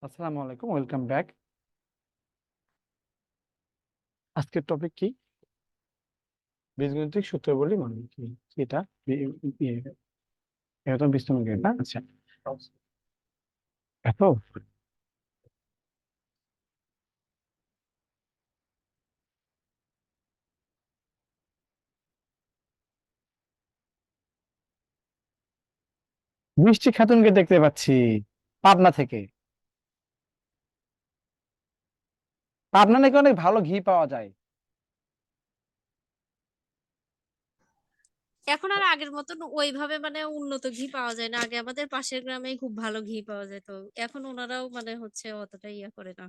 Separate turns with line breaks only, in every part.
আসসালামু আলাইকুম, welcome back. আজকের টপিক কি? বীজগণিতিক সূত্রাবলী মানে কি? কি এটা? এটা তো বীজগণিত না? আচ্ছা, এত মিষ্টি খাতুনকে দেখতে পাচ্ছি পাবনা থেকে। পাবনা নাকি অনেক ভালো ঘি পাওয়া যায়।
এখন আর আগের মতন ওইভাবে উন্নত ঘি পাওয়া যায় না। আগে আমাদের পাশের গ্রামে খুব ভালো ঘি পাওয়া যেত। এখন ওনারাও হচ্ছে অতটা ইয়া করে না,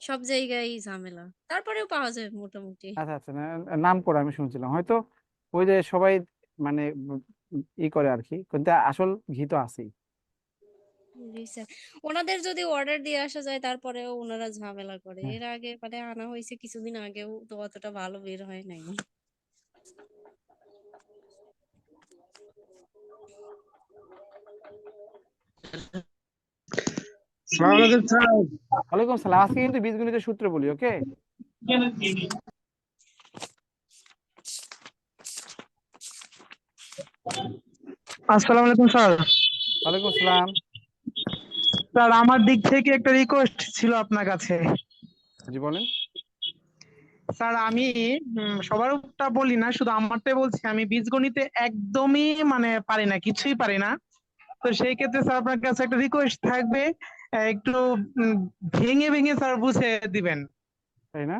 সব জায়গায় ঝামেলা, তারপরেও পাওয়া যায় মোটামুটি।
আচ্ছা আচ্ছা, নাম করে আমি শুনছিলাম হয়তো ওই যে সবাই মানে ই করে আর কি, কিন্তু আসল ঘি তো আছেই।
জি স্যার, ওনাদের যদি অর্ডার দিয়ে আসা যায় তারপরেও ওনারা ঝামেলা করে।
হ্যাঁ,
এর আগে আনা হয়েছে কিছুদিন আগেও, তো অতটা ভালো বের হয় নাই।
সালাম আলাইকুম স্যার।
ওয়ালাইকুম সালাম। আজকে কিন্তু বীজগণিতের সূত্র বলি, ওকে?
আসসালামু আলাইকুম স্যার।
ওয়ালাইকুম সালাম।
স্যার আমার দিক থেকে একটা রিকোয়েস্ট ছিল আপনার কাছে।
জি বলেন।
স্যার আমি সবারটা বলি না, শুধু আমারটাই বলছি। আমি বীজগণিতে একদমই পারি না, কিছুই পারি না। তো সেই ক্ষেত্রে স্যার আপনার কাছে একটা রিকোয়েস্ট থাকবে, একটু উম, ভেঙে ভেঙে স্যার বুঝে দিবেন।
তাই না?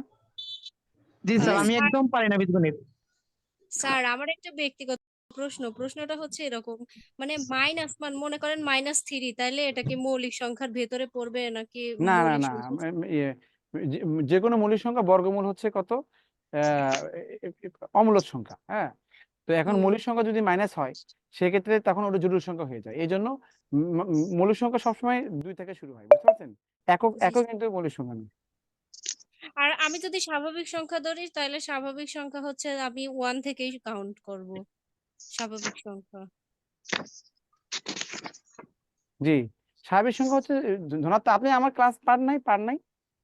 জি স্যার, আমি
স্যার,
একদম পারি না বীজগণিত।
আমার একটা ব্যক্তিগত প্রশ্নটা হচ্ছে এরকম, মনে করেন -3, তাইলে এটা কি মৌলিক সংখ্যার ভেতরে পড়বে নাকি
না না
মৌলিক
না,
সংখ্যা?
ইয়ে, যে যে কোনো মৌলিক সংখ্যা বর্গমূল হচ্ছে কত? আহ, অমূলদ সংখ্যা, হ্যাঁ। তো এখন
হুম।
মৌলিক সংখ্যা যদি মাইনাস হয়, সেক্ষেত্রে তখন ওটা জটিল সংখ্যা হয়ে যায়। এই জন্য মৌলিক সংখ্যা সবসময় 2 থেকে শুরু হয়, বুঝতে পারছেন? একক
জি।
একক কিন্তু মৌলিক সংখ্যা নেই।
আর আমি যদি স্বাভাবিক সংখ্যা ধরি, তাহলে স্বাভাবিক সংখ্যা হচ্ছে আমি 1 থেকেই কাউন্ট করব, স্বাভাবিক সংখ্যা।
জি, স্বাভাবিক সংখ্যা হচ্ছে ধনাত্মক। আপনি আমার ক্লাস পার নাই?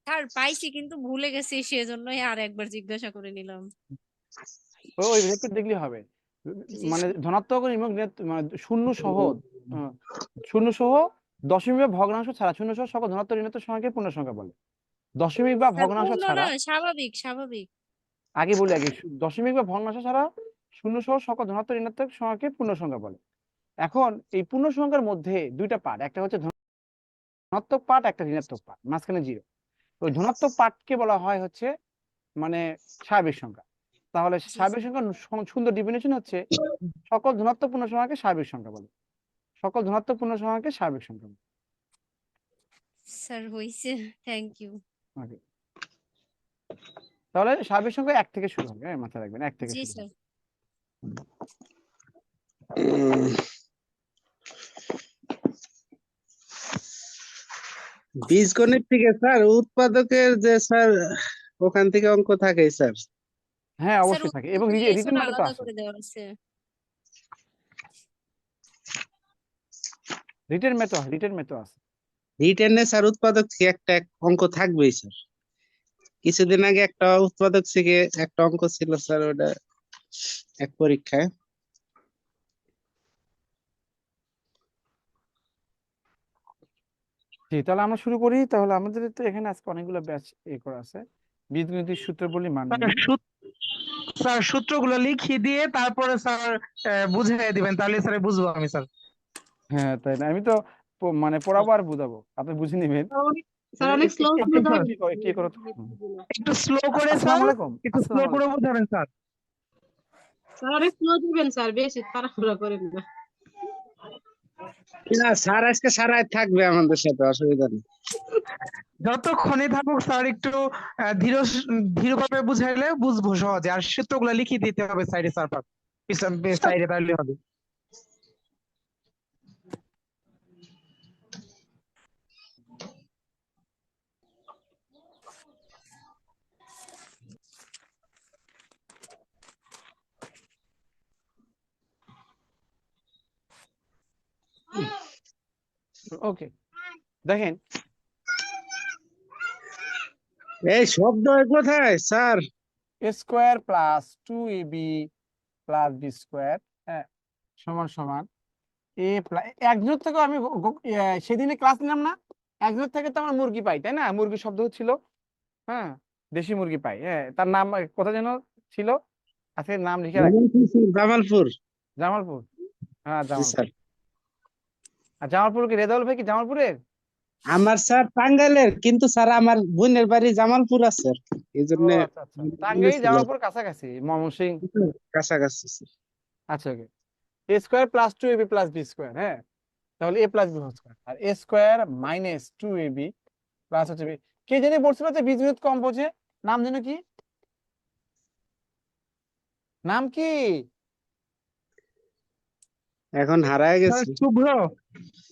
আর পাইছি কিন্তু ভুলে গেছি, সেজন্যই আর একবার জিজ্ঞাসা করে নিলাম।
ওই ভেক্টর দেখলেই হবে।
জি
মানে
স্যার।
ধনাত্মক এবং মানে শূন্য সহ, আহ, শূন্য সহ দশমিক বা ভগ্নাংশ ছাড়া, শূন্য সহ সকল ধনাত্মক ঋণাত্মক সংখ্যাকে পূর্ণ সংখ্যা বলে। দশমিক বা
স্যার
ভগ্নাংশ
পূর্ণ না,
ছাড়া,
স্বাভাবিক স্বাভাবিক।
আগে বলি আগে, দশমিক বা ভগ্নাংশ ছাড়া শূন্য সহ সকল ধনাত্মক ঋণাত্মক সংখ্যাকে পূর্ণ সংখ্যা বলে। এখন এই পূর্ণ সংখ্যার মধ্যে দুইটা পার্ট, একটা হচ্ছে ধনাত্মক পার্ট, একটা ঋণাত্মক পার্ট, মাঝখানে জিরো। ওই ধনাত্মক পার্টকে বলা হয় হচ্ছে মানে স্বাভাবিক সংখ্যা। তাহলে
জি
স্বাভাবিক
স্যার।
সংখ্যার সুন্দর ডিফিনিশন হচ্ছে সকল ধনাত্মক পূর্ণ সংখ্যাকে স্বাভাবিক সংখ্যা বলে। সকল ধনাত্মক পূর্ণ সংখ্যাকে স্বাভাবিক সংখ্যা বলে।
স্যার হইছে, থ্যাংক ইউ।
Okay. তাহলে স্বাভাবিক সংখ্যা 1 থেকে শুরু হবে, হ্যাঁ, মাথায় রাখবেন 1 থেকে
জি
শুরু
স্যার।
হবে।
বীজগণিত থেকে স্যার উৎপাদকের যে স্যার ওখান থেকে অঙ্ক থাকে স্যার।
হ্যাঁ,
স্যার
অবশ্যই থাকে, এবং
উৎপাদকের
রিটেন
লেসন
ম্যাথে তো
আলাদা
আছে।
করে দেওয়া আছে।
রিটেন ম্যাথও আছে।
রিটেনে স্যার উৎপাদক থেকে একটা অঙ্ক থাকবেই স্যার। কিছুদিন আগে একটা উৎপাদক থেকে একটা অঙ্ক ছিল স্যার, ওটা এক পরীক্ষায়।
জি, তাহলে আমরা শুরু করি। তাহলে আমাদের তো এখানে আজকে অনেকগুলো ব্যাচ করা আছে। বীজগণিতের সূত্র বলি মান
স্যার
নিয়ে।
স্যার সূত্রগুলো লিখিয়ে দিয়ে তারপরে স্যার বুঝিয়ে দিবেন, তাহলে স্যার বুঝবো আমি স্যার।
হ্যাঁ, তাই না? আমি তো মানে পড়াবো আর বুঝাবো, আপনি বুঝে নেবেন।
স্যার অনেক স্লো
আচ্ছা স্যার,
কি করো তো?
একটু স্লো করে স্যার,
আসসালামু আলাইকুম।
একটু স্লো
আসসালামু
করে
আলাইকুম।
বোঝাবেন স্যার।
স্যার অনেক স্লো দিবেন স্যার, বেশি তাড়াহুড়া করেন না।
না স্যার, আজকে সারা রাত থাকবে আমাদের সাথে, অসুবিধা নেই।
যতক্ষণে থাকুক স্যার, একটু ধীর ধীর ভাবে বুঝাইলে বুঝবো সহজে। আর সূত্রগুলো লিখে দিতে হবে সাইডে স্যার, সাইডে, তাহলে হবে।
ওকে, দেখেন,
এই শব্দ কোথায় স্যার?
এ square plus 2ab plus b square, হ্যাঁ, সমান সমান এ প্লাস একজনের থেকে আমি সেদিনে ক্লাস নিলাম না, একজনের থেকে তো আমার মুরগি পাই, তাই না? মুরগি শব্দ ছিল, হ্যাঁ, দেশি মুরগি পাই, হ্যাঁ, তার নাম কোথায় যেন ছিল, আজকে নাম লিখে রাখি।
জামালপুর।
জামালপুর, হ্যাঁ
জি
জামালপুর।
স্যার।
আর জামালপুর কি রেজাউল ভাই কি জামালপুরের?
আমার স্যার টাঙ্গাইলের, কিন্তু স্যার আমার বোনের বাড়ি জামালপুর আছে, এই
ও
জন্য
আচ্ছা আচ্ছা, টাঙ্গাইল জামালপুর কাছাকাছি, ময়মনসিংহ।
কাছাকাছি স্যার।
আচ্ছা, okay. A square plus 2ab plus b square, হ্যাঁ, তাহলে a plus b whole square, আর a square minus 2ab plus হচ্ছে বি। কে জানি বলছিল যে বীজগণিত কম বোঝে, নাম যেন কি, নাম কি?
এখন হারায়
স্যার
গেছি।
শুভ্র।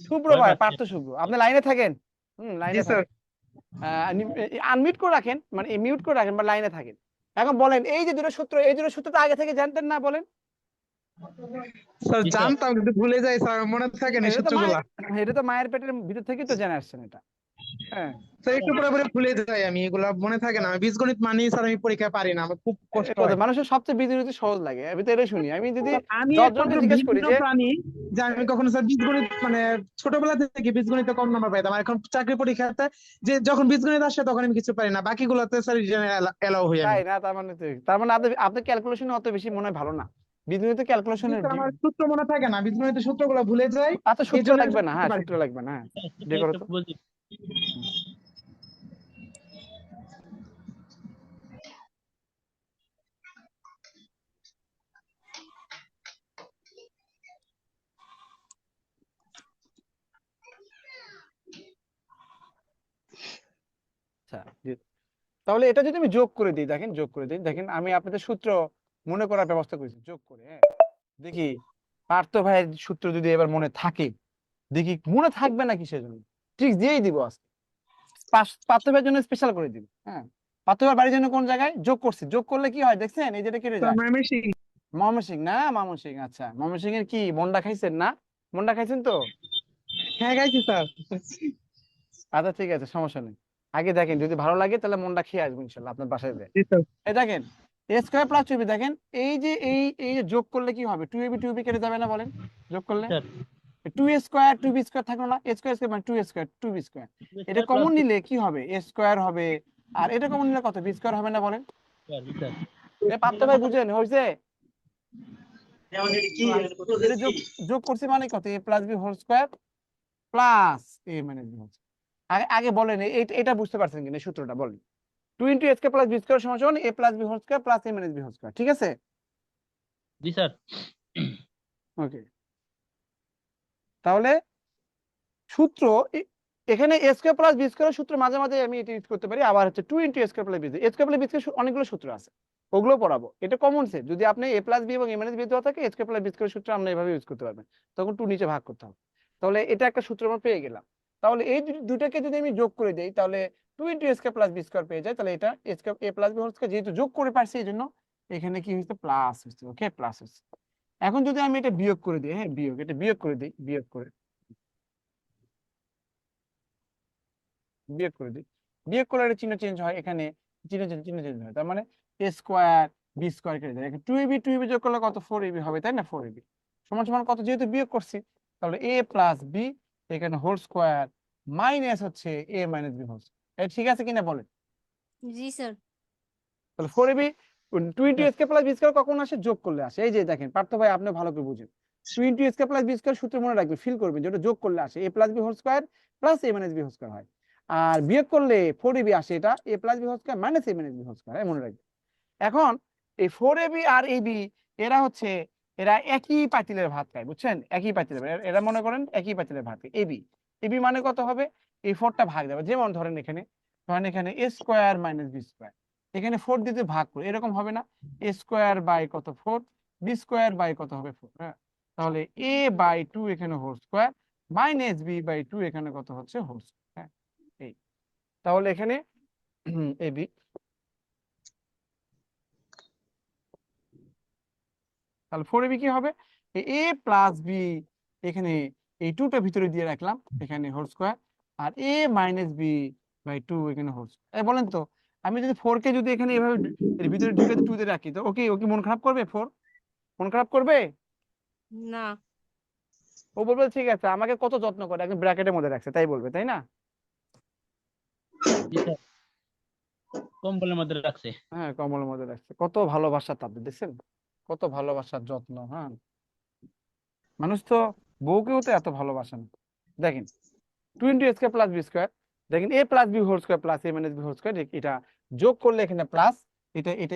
শুভ্র ভাই, পার্থ শুভ্র। আপনি লাইনে থাকেন,
জি
লাইনে
স্যার।
থাকেন, আনমিউট করে রাখেন, মানে মিউট করে রাখেন বা লাইনে থাকেন। এখন বলেন, এই যে দুটো সূত্র, এই দুটো সূত্র তো আগে থেকে জানতেন না, বলেন।
স্যার জানতাম কিন্তু ভুলে যাই স্যার, মনে থাকে না
এটা তো
সূত্রগুলা।
এটা তো মায়ের পেটের ভিতর থেকেই তো জেনে আসছেন এটা, হ্যাঁ।
স্যার একটু পরে পরে ভুলে যাই আমি, এগুলা মনে থাকে না। আমি বীজগণিত মানেই স্যার আমি পরীক্ষায় পারি না, আমার খুব কষ্ট হয়।
মানুষের সবচেয়ে বীজগণিত সহজ লাগে, আমি তো এটাই শুনি। আমি যদি
স্যার, আমি
10 জনকে
একমাত্র
জিজ্ঞেস করি
ভিন্ন
যে,
প্রাণী যে আমি কখনো স্যার বীজগণিত মানে ছোটবেলা থেকে বীজগণিতে কম নাম্বার পাইতাম, আর এখন চাকরি পরীক্ষাতে যে যখন বীজগণিত আসে তখন আমি কিছু পারি না, বাকিগুলোতে স্যার এলাও হই আমি।
তাই না? তার মানে আপনি ক্যালকুলেশন অত বেশি মনে হয় ভালো না, বীজগণিত
জি
ক্যালকুলেশনের।
স্যার, আমার সূত্র মনে থাকে না, বীজগণিতের সূত্রগুলো ভুলে যাই,
এত
এই
সূত্র
জন্য
লাগবে না, হ্যাঁ,
পারি
সূত্র
না।
লাগবে না, হ্যাঁ, বের করো তো। হুম। আচ্ছা, তাহলে এটা যদি আমি যোগ করে দিই, দেখেন, যোগ করে দিই, দেখেন আমি আপনাদের সূত্র মনে করার ব্যবস্থা করেছি যোগ করে, হ্যাঁ। দেখি পার্থ ভাইয়ের সূত্র যদি এবার মনে থাকে, দেখি মনে থাকবে না কিসের জন্য, ট্রিক্স দিয়েই দিব আজকে। পার্থ ভাইয়ের জন্য স্পেশাল করে দিব, হ্যাঁ। পার্থ ভাইয়ের বাড়ির জন্য কোন জায়গায় যোগ করছি, যোগ করলে কি হয় দেখছেন, এই যেটা কেটে
স্যার
যায়।
ময়মনসিংহ।
ময়মনসিংহ না, ময়মনসিংহ, আচ্ছা, ময়মনসিংহ এর কি মন্ডা খাইছেন না? মন্ডা খাইছেন তো?
হ্যাঁ গাইছি স্যার।
আচ্ছা ঠিক আছে, সমস্যা নেই। আগে দেখেন, যদি ভালো লাগে তাহলে মন্ডা খেয়ে আসবো ইনশাল্লাহ আপনার বাসায় যায়।
জি স্যার।
এই দেখেন, এ স্কোয়ার প্লাস 2ab, দেখেন এই যে যোগ করলে কি হবে, 2ab কেটে যাবে না, বলেন, যোগ করলে 2a স্কোয়ার 2b স্কোয়ার থাকলো না, এ স্কোয়ার স্কোয়ার মানে 2a স্কোয়ার 2b স্কোয়ার, এটা কমন নিলে কি হবে, এ স্কোয়ার হবে, আর এটা কমন নিলে কত, বি স্কোয়ার হবে না, বলেন। এ পার্থ ভাই বুঝেন হয়েছে? এটা যোগ যোগ করছি মানে কত, a plus b whole square plus a minus b whole square. আগে আগে বলেন, এটা বুঝতে পারছেন কিনা, এই সূত্রটা বলেন। 2 into a square plus b square সমান সমান a plus b whole square plus a minus b whole square, ঠিক আছে?
জি স্যার।
ওকে, তাহলে সূত্র এখানে a square plus b square সূত্র মাঝে মাঝে আমি এটা ইউজ করতে পারি, আবার হচ্ছে 2 into a square plus b, A square plus b square অনেকগুলো সূত্র আছে, ওগুলো পড়াবো। এটা কমন সেন্স, যদি আপনি এ প্লাস বি এবং এ মাইনাস বি দেওয়া থাকে, এ স্কোয়ার প্লাস বি স্কোয়ার সূত্র আমরা এভাবে ইউজ করতে পারবেন, তখন 2 নিচে ভাগ করতে হবে। তাহলে এটা একটা সূত্র আমরা পেয়ে গেলাম। তাহলে এই দুটাকে যদি আমি যোগ করে দেই, তাহলে 2 into a square plus b square পেয়ে যায়, তাহলে এটা এ স্কোয়ার এ প্লাস বি হোল স্কোয়ার যেহেতু যোগ করে পারছি, এই জন্য এখানে কি হচ্ছে, প্লাস হচ্ছে, ওকে, প্লাস হচ্ছে। এখন যদি আমি এটা বিয়োগ করে দিই, হ্যাঁ, বিয়োগ, এটা বিয়োগ করে দিই, বিয়োগ করলে একটা চিহ্ন চেঞ্জ হয়, এখানে চিহ্ন চেঞ্জ হয়, তার মানে এ স্কোয়ার বি স্কোয়ার কেটে যায়, 2ab যোগ করলে কত, 4ab হবে, তাই না? 4ab সমান সমান কত, যেহেতু বিয়োগ করছি, তাহলে এ প্লাস বি এখানে হোল স্কোয়ার মাইনাস হচ্ছে এ মাইনাস বি হোল স্কোয়ার, ঠিক আছে কিনা বলেন?
জি স্যার।
তাহলে 4ab 2 into a square plus b square কখন আসে, যোগ করলে আসে। এই যে দেখেন পার্থ ভাই, আপনি ভালো করে বুঝেন, 2 into a square plus b square সূত্র মনে রাখবেন, ফিল করবেন, যেটা যোগ করলে আসে a plus b whole square plus a minus b whole square হয়, আর বিয়োগ করলে 4ab আসে, এটা a plus b whole square minus a minus b whole square, মনে রাখবেন। এখন এই 4ab আর ab এরা হচ্ছে, এরা একই পাতিলের ভাত খায়, বুঝছেন, একই পাতিলের, এরা মনে করেন একই পাতিলের ভাত খায়। ab মানে কত হবে, এই 4টা ভাগ দেবে, যেমন ধরেন এখানে a square minus B square, এখানে 4 দিতে ভাগ করে, এরকম হবে না, এ স্কোয়ার বাই কত 4, বি স্কোয়ার বাই কত হবে 4, হ্যাঁ। তাহলে a বাই 2 এখানে whole square minus B by 2 এখানে কত হচ্ছে, হোল স্কোয়ার, হ্যাঁ। এই তাহলে এখানে ab, তাহলে 4ab কি হবে, এ প্লাস বি, এখানে এই 2টা ভিতরে দিয়ে রাখলাম, এখানে হোল স্কোয়ার, আর এ মাইনাস বি বাই 2 এখানে হোল স্কোয়ার। বলেন তো, আমি যদি 4 কে যদি এখানে এভাবে এর ভিতরে ঢুকে 2 তে রাখি তো ওকে ওকে মন খারাপ করবে 4 মন খারাপ করবে?
না।
ও বলবে ঠিক আছে আমাকে কত যত্ন করে একদম ব্র্যাকেটের মধ্যে রাখছে তাই বলবে, তাই না?
জি স্যার, কম্বলের মধ্যে রাখছে।
হ্যাঁ, কমলের মধ্যে রাখছে। কত ভালোবাসা তাদের, দেখছেন কত ভালোবাসার যত্ন। হ্যাঁ, মানুষ তো বউকেও তো এত ভালোবাসেন। দেখেন 2 প্লাস বি স্কোয়ার, দেখেন a plus b whole square plus a minus b whole square, এটা যোগ করলে এখানে প্লাস,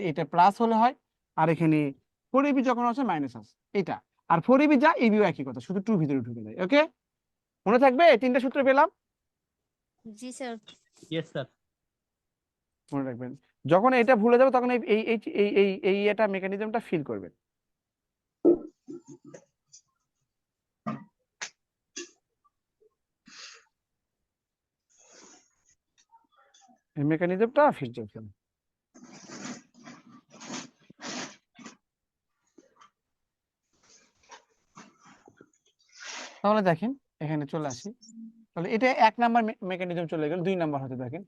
এটা প্লাস হলে হয়, আর এখানে 4ab যখন আছে মাইনাস আছে এটা, আর 4ab যা এবিও একই কথা, শুধু 2 ভিতরে ঢুকে যায়। ওকে, মনে থাকবে? তিনটা সূত্র পেলাম,
জি স্যার।
Yes sir.
মনে রাখবেন। যখন এটা ভুলে যাবে তখন এই এই এই এই এই এই এটা মেকানিজমটা ফিল করবেন। এই মেকানিজমটা ফিল করবেন। তাহলে দেখেন এখানে চলে আসি, তাহলে এটা 1 নাম্বার মেকানিজম চলে গেল। 2 নাম্বার হতে দেখেন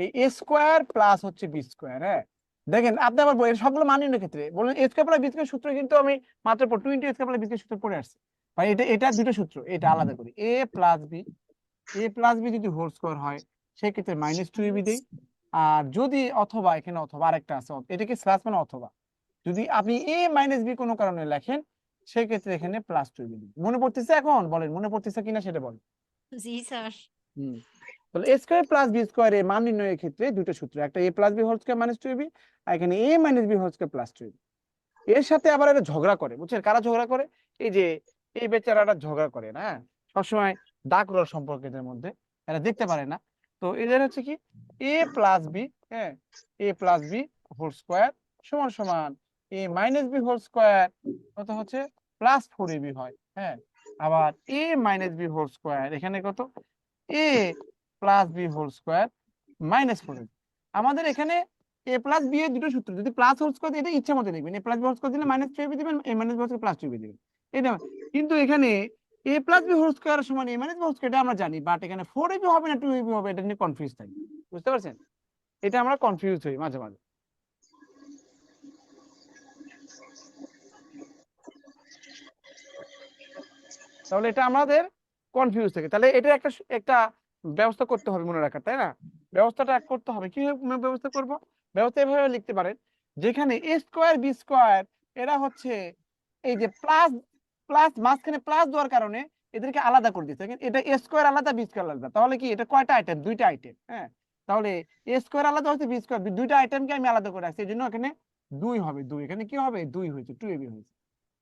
এই এ স্কোয়ার প্লাস হচ্ছে বি স্কোয়ার। হ্যাঁ, দেখেন আপনি আবার বইয়ের সবগুলো মানের ক্ষেত্রে বলেন এ স্কোয়ার প্লাস বি স্কোয়ার সূত্র কিন্তু আমি মাত্র 2 into a square plus b square সূত্র পড়ে আসছি। ভাই এটা দুটো সূত্র, এটা আলাদা করি। এ প্লাস বি যদি হোল স্কোয়ার হয় সেক্ষেত্রে মাইনাস 2ab দেই। আর যদি অথবা এখানে অথবা আরেকটা আছে, এটাকে স্ল্যাশ মানে অথবা, যদি আপনি এ মাইনাস বি কোনো কারণে লেখেন সেক্ষেত্রে এখানে প্লাস 2ab দিই। মনে পড়তেছে? এখন বলেন মনে পড়তেছে কিনা সেটা বলেন।
জি স্যার।
হুম, তাহলে a square plus b square এর মান নির্ণয়ের ক্ষেত্রে দুটো সূত্র, একটা a plus b whole square minus 2ab, আর এখানে a minus b whole square plus 2ab। এর সাথে আবার এটা ঝগড়া করে, বুঝছেন? কারা ঝগড়া করে? এই যে এই বেচারাটা ঝগড়া করে না, হ্যাঁ, সবসময় দাগ রোল সম্পর্ক এদের মধ্যে, এরা দেখতে পারে না। তো এদের হচ্ছে কি এ প্লাস বি, হ্যাঁ, a plus b whole square সমান সমান a minus b whole square কত হচ্ছে প্লাস 4ab হয়। হ্যাঁ, আবার a minus b whole square এখানে কত a plus b whole square minus 4ab। আমাদের এখানে এ প্লাস বি এর দুটো সূত্র, যদি প্লাস হোল স্কয়ার এটা ইচ্ছা মতো লিখবেন, a plus b whole square দিলে মাইনাস 2ab দিবেন, a minus b whole square plus 2ab দিবেন, এটা। কিন্তু এখানে a plus b whole square সমান a minus b whole square এটা আমরা জানি, বাট এখানে 4ab হবে না 2ab হবে এটা নিয়ে কনফিউজ থাকি, বুঝতে পারছেন? এটা আমরা কনফিউজ হই মাঝে মাঝে। তাহলে এটা আমাদের কনফিউজ থাকে, তাহলে এটা একটা একটা ব্যবস্থা করতে হবে মনে রাখার, তাই না? ব্যবস্থাটা করতে হবে, কি ব্যবস্থা করব? ব্যবস্থা এভাবে লিখতে পারেন, যেখানে এ স্কোয়ার বি স্কোয়ার এরা হচ্ছে এই যে প্লাস প্লাস মাঝখানে প্লাস দেওয়ার কারণে এদেরকে আলাদা করে দিচ্ছে। এটা এ স্কোয়ার আলাদা বি স্কোয়ার আলাদা, তাহলে কি এটা কয়টা আইটেম? দুইটা আইটেম। হ্যাঁ, তাহলে এ স্কোয়ার আলাদা হচ্ছে বি স্কোয়ার, দুইটা আইটেমকে আমি আলাদা করে রাখছি, এই জন্য এখানে 2 হবে, 2 এখানে কি হবে 2 হয়েছে 2ab হয়েছে।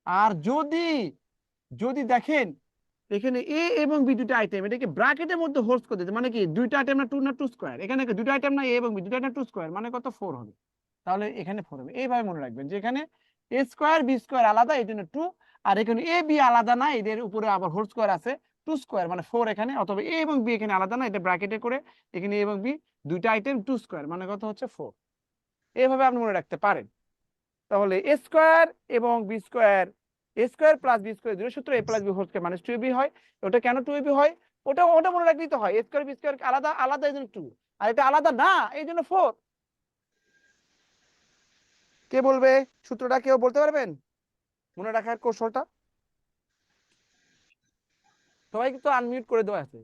আর যদি যদি দেখেন এখানে এ এবং বি দুটো আইটেম, এটাকে ব্র্যাকেটের মধ্যে হোল্ড করে দিতে, মানে কি দুইটা আইটেম না 2 স্কয়ার, এখানে দুটো আইটেম না এ এবং বি দুটো আইটেম 2 স্কয়ার, মানে কত 4 হবে। তাহলে এখানে 4 হবে। এইভাবে মনে রাখবেন যে এখানে এ স্কয়ার বি স্কয়ার আলাদা এই জন্য 2, আর এখানে এ বি আলাদা না, এদের উপরে আবার হোল স্কয়ার আছে 2 স্কয়ার মানে 4 এখানে, অথবা এ এবং বি এখানে আলাদা না, এটা ব্র্যাকেটে করে এখানে এ এবং বি দুইটা আইটেম 2 স্কয়ার মানে কত হচ্ছে 4। এইভাবে আপনি মনে রাখতে পারেন। তাহলে এ স্কোয়ার এবং b square, a square plus b square দুটো সূত্র a plus b whole square minus 2ab হয়। ওটা কেন 2ab হয় ওটা ওটা মনে রাখলেই তো হয়, এ স্কোয়ার বি স্কোয়ার আলাদা আলাদা এই জন্য 2, আর এটা আলাদা না এই জন্য 4। কে বলবে সূত্রটা? কেউ বলতে পারবেন মনে রাখার কৌশলটা? সবাইকে তো আনমিউট করে দেওয়া আছে,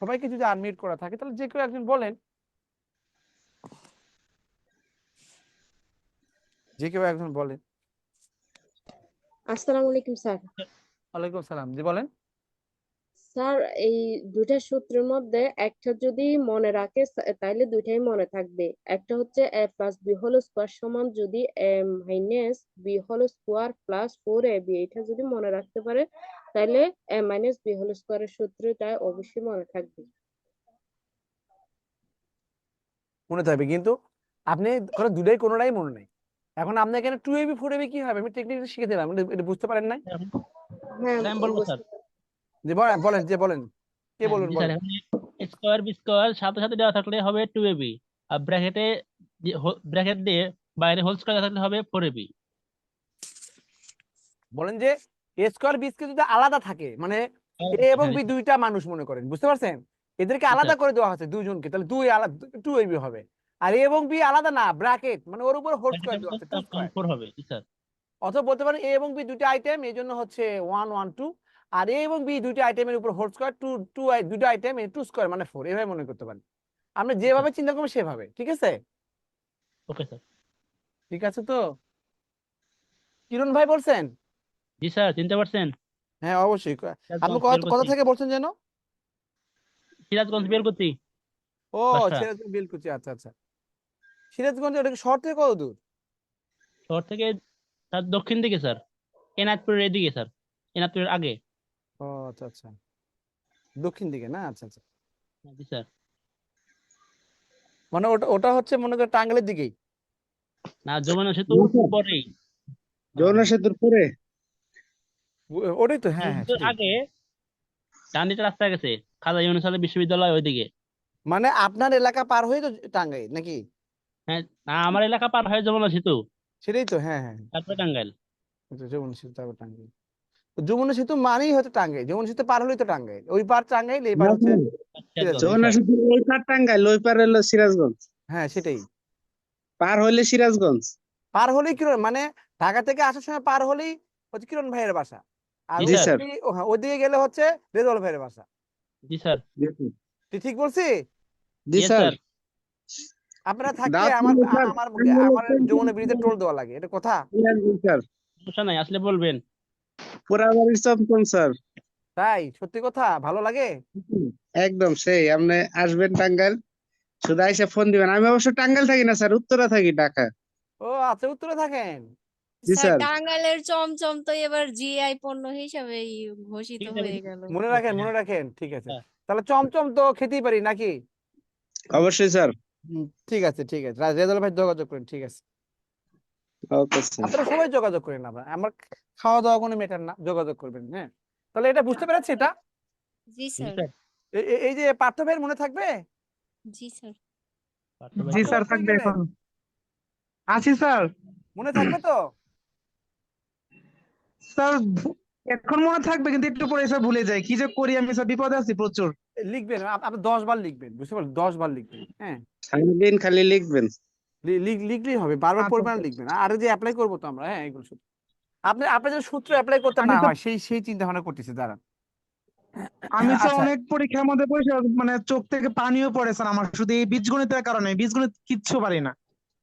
সবাইকে যদি আনমিউট করা থাকে তাহলে যে কেউ একজন বলেন, যে কেউ একজন বলেন।
আসসালামু আলাইকুম স্যার।
ওয়ালাইকুম আসসালাম, জি বলেন।
স্যার এই দুইটা সূত্রের মধ্যে একটা যদি মনে রাখে তাইলে দুইটাই মনে থাকবে। একটা হচ্ছে a plus b whole square সমান যদি a minus b whole square plus 4ab, এটা যদি মনে রাখতে পারে তাইলে এ মাইনাস বি হোল স্কোয়ারের সূত্রটা অবশ্যই মনে থাকবে।
মনে থাকবে, কিন্তু আপনি ধরো দুটাই কোনোটাই মনে নাই, এখন আপনি এখানে 2ab 4ab কি হবে আমি টেকনিক্যালি শিখে দিলাম, এটা বুঝতে পারেন নাই?
হ্যাঁ
আমি বলবো স্যার।
যে বলেন বলেন যে বলেন, কে বলুন
জি স্যার,
বলেন।
এখানে স্কোয়ার বি স্কোয়ার সাথে সাথে দেওয়া থাকলে হবে 2ab, আর ব্র্যাকেটে ব্র্যাকেট দিয়ে বাইরে হোল স্কোয়ার দেওয়া থাকলে হবে 4ab।
বলেন যে এ স্কোয়ার বি স্কোয়ার যদি আলাদা থাকে, মানে এ এবং
হ্যাঁ
বি দুইটা মানুষ মনে করেন, বুঝতে পারছেন? এদেরকে
জি
আলাদা
স্যার।
করে দেওয়া হচ্ছে দুইজনকে, তাহলে দুই আলাদা 2ab হবে। আর এ এবং বি আলাদা না, ব্র্যাকেট, মানে ওর উপর হোল স্কয়ার দেওয়া আছে, 2 স্কয়ার।
4 হবে জি স্যার।
অথবা বলতে পারেন এ এবং বি দুটো আইটেম, এই জন্য হচ্ছে 1 1 2, আর এ এবং বি দুটো আইটেমের উপর হোল স্কয়ার 2 2, দুটো আইটেম 2 স্কয়ার মানে 4, এভাবে মনে করতে পারেন। আপনি যেভাবে চিন্তা করবেন সেভাবে, ঠিক আছে?
Okay sir.
ঠিক আছে তো? কিরণ ভাই বলছেন?
জি স্যার, চিনতে পারছেন?
হ্যাঁ অবশ্যই। আপনি
সিরাজগঞ্জ
কথা
বেলকুচি।
থেকে বলছেন যেন?
সিরাজগঞ্জ বেলকুচি
ও
বাসা।
সিরাজগঞ্জ বেলকুচি, আচ্ছা আচ্ছা। সিরাজগঞ্জ ওটা কি শহর থেকে কত দূর?
শহর থেকে তার দক্ষিণ দিকে স্যার, এনায়তপুরের এদিকে স্যার, এনায়তপুরের আগে।
ও আচ্ছা আচ্ছা, দক্ষিণ দিকে না, আচ্ছা আচ্ছা।
জি স্যার।
মানে ওটা ওটা হচ্ছে মনে করেন টাঙ্গাইলের দিকেই?
না, যমুনা সেতু
জি স্যার,
পরেই,
যমুনা সেতুর পরে।
ওটাই তো, হ্যাঁ
যমুনা
হ্যাঁ
সেতুর
সেটাই।
আগে ডান দিকে রাস্তা গেছে, খাজা ইউনূস আলী বিশ্ববিদ্যালয় ওইদিকে।
মানে আপনার এলাকা পার হয়ে তো টাঙ্গাইল নাকি?
হ্যাঁ, না আমার এলাকা পার হয় যমুনা সেতু,
সেটাই তো, হ্যাঁ হ্যাঁ।
তারপরে টাঙ্গাইল।
যমুনা সেতু, তারপর টাঙ্গাইল। তো যমুনা সেতু মানেই হচ্ছে টাঙ্গাইল, যমুনা সেতু পার হলেই তো টাঙ্গাইল, ওই পার টাঙ্গাইল, এই পার
না
হচ্ছে
স্যার,
সিরাজগঞ্জ জি
সিরাজগঞ্জ।
যমুনা
স্যার।
সেতুর ওই পার টাঙ্গাইল, ওই পার হলো সিরাজগঞ্জ,
হ্যাঁ সেটাই।
পার হইলে সিরাজগঞ্জ।
পার হলেই কিরণ, মানে ঢাকা থেকে আসার সময় পার হলেই হচ্ছে কিরণ ভাইয়ের বাসা, আর
জি
জি
স্যার।
স্যার।
হ্যাঁ ওইদিকে গেলে হচ্ছে রেজাউল ভাইয়ের বাসা।
জি স্যার।
জি স্যার।
ঠিক বলছি?
জি
ইয়েস
স্যার।
স্যার।
আপনারা থাকতে
দাঁত
আমার
স্যার,
আমার
টাঙ্গাইলের
আমার যমুনা ব্রিজে টোল দেওয়া লাগে, এটা কথা?
জি স্যার,
সমস্যা নাই, আসলে বলবেন।
পোড়াবাড়ির চমচম স্যার।
তাই? সত্যি কথা, ভালো লাগে।
একদম সেই, আপনি আসবেন টাঙ্গাইল, শুধু এসে ফোন দিবেন। আমি অবশ্য টাঙ্গাইল থাকি না স্যার, উত্তরা থাকি, ঢাকা।
ও আচ্ছা, উত্তরে থাকেন?
জি
স্যার
স্যার।
টাঙ্গাইলের চমচম তো এবার জিআই পণ্য হিসাবে ঘোষিত
ঠিক আছে,
হয়ে গেল।
মনে রাখেন মনে রাখেন, ঠিক আছে।
হ্যাঁ।
তাহলে চমচম তো খেতেই পারি নাকি?
অবশ্যই স্যার।
ঠিক আছে ঠিক আছে, রেজাউল ভাই যোগাযোগ করেন, ঠিক আছে?
Okay sir.
আপনারা সবাই যোগাযোগ করেন, আমার খাওয়া দাওয়া কোনো ম্যাটার না, যোগাযোগ করবেন, হ্যাঁ? তাহলে এটা বুঝতে পেরেছি এটা।
জি
জি
স্যার।
স্যার।
এই যে পার্থ ভাইয়ের মনে থাকবে?
জি স্যার।
পার্থ ভাই
জি
পার্থ
তো
স্যার,
ভাই কই
থাকবে
গেলেন?
এখন। আছি স্যার।
মনে থাকবে তো?
স্যার এখন মনে থাকবে, কিন্তু একটু পরে স্যার ভুলে যাই, কি যে করি আমি স্যার, বিপদে আছি প্রচুর।
লিখবেন, আপনি 10 বার লিখবেন, বুঝতে পারলেন? 10 বার লিখবেন, হ্যাঁ?
সারাদিন খালি লিখবেন।
লিখলেই হবে, বারবার
আচ্ছা
পরিমাণ
স্যার।
লিখবেন। আর যে অ্যাপ্লাই করবো তো আমরা, হ্যাঁ এগুলো শুধু আপনি যেন সূত্র অ্যাপ্লাই করতে
আমি
না
স্যার
হয়, সেই সেই চিন্তা ভাবনা করতেছি, দাঁড়ান।
আমি স্যার
আচ্ছা,
অনেক পরীক্ষার মধ্যে পড়েছি, মানে চোখ থেকে পানিও পড়ে স্যার আমার, শুধু এই বীজগণিতের কারণে, বীজগণিত কিচ্ছু পারি না।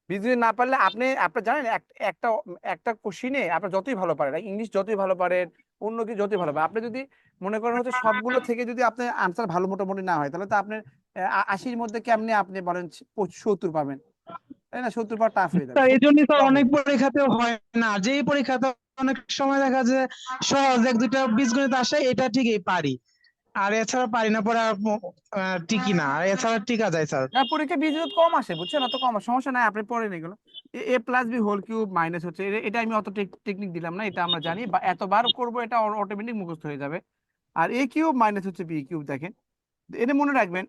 বিজনেস না পারলে আপনি জানেন, একটা একটা কোশ্চিনে আপনি যতই ভালো পারেন, ইংলিশ যতই ভালো পারেন, অন্য কিছু যতই ভালো পারেন, আপনি যদি মনে করেন হচ্ছে সবগুলো থেকে যদি আপনার আনসার ভালো মোটামুটি না হয়, তাহলে তো আপনি 80-র মধ্যে কেমনে আপনি বলেন 70 পাবেন? তাই না? 70 পাওয়া টাফ হয়ে যাবে,
স্যার এই
70
জন্য স্যার
কম
অনেক
হয়ে যাবে।
পরীক্ষাতেও হয় না, যেই পরীক্ষাতে অনেক সময় দেখা যায় সহজ এক দুইটা বীজগণিত আসে, এটা ঠিকই পারি, আর এছাড়া পারি না, পরে আর টিকি না, আর এছাড়া টিকা যায় স্যার।
না, পরীক্ষা বিজনেস কম আসে, বুঝছেন? অত কম আসে, সমস্যা নাই, আপনি পড়েন এগুলো। A plus b whole cube minus হচ্ছে এটা আমি অত টেকনিক দিলাম না, এটা আমরা জানি, বা এতবার করবো এটা অটোমেটিক মুখস্থ হয়ে যাবে। আর এ কিউব মাইনাস হচ্ছে বি কিউব, দেখেন এটা মনে রাখবেন।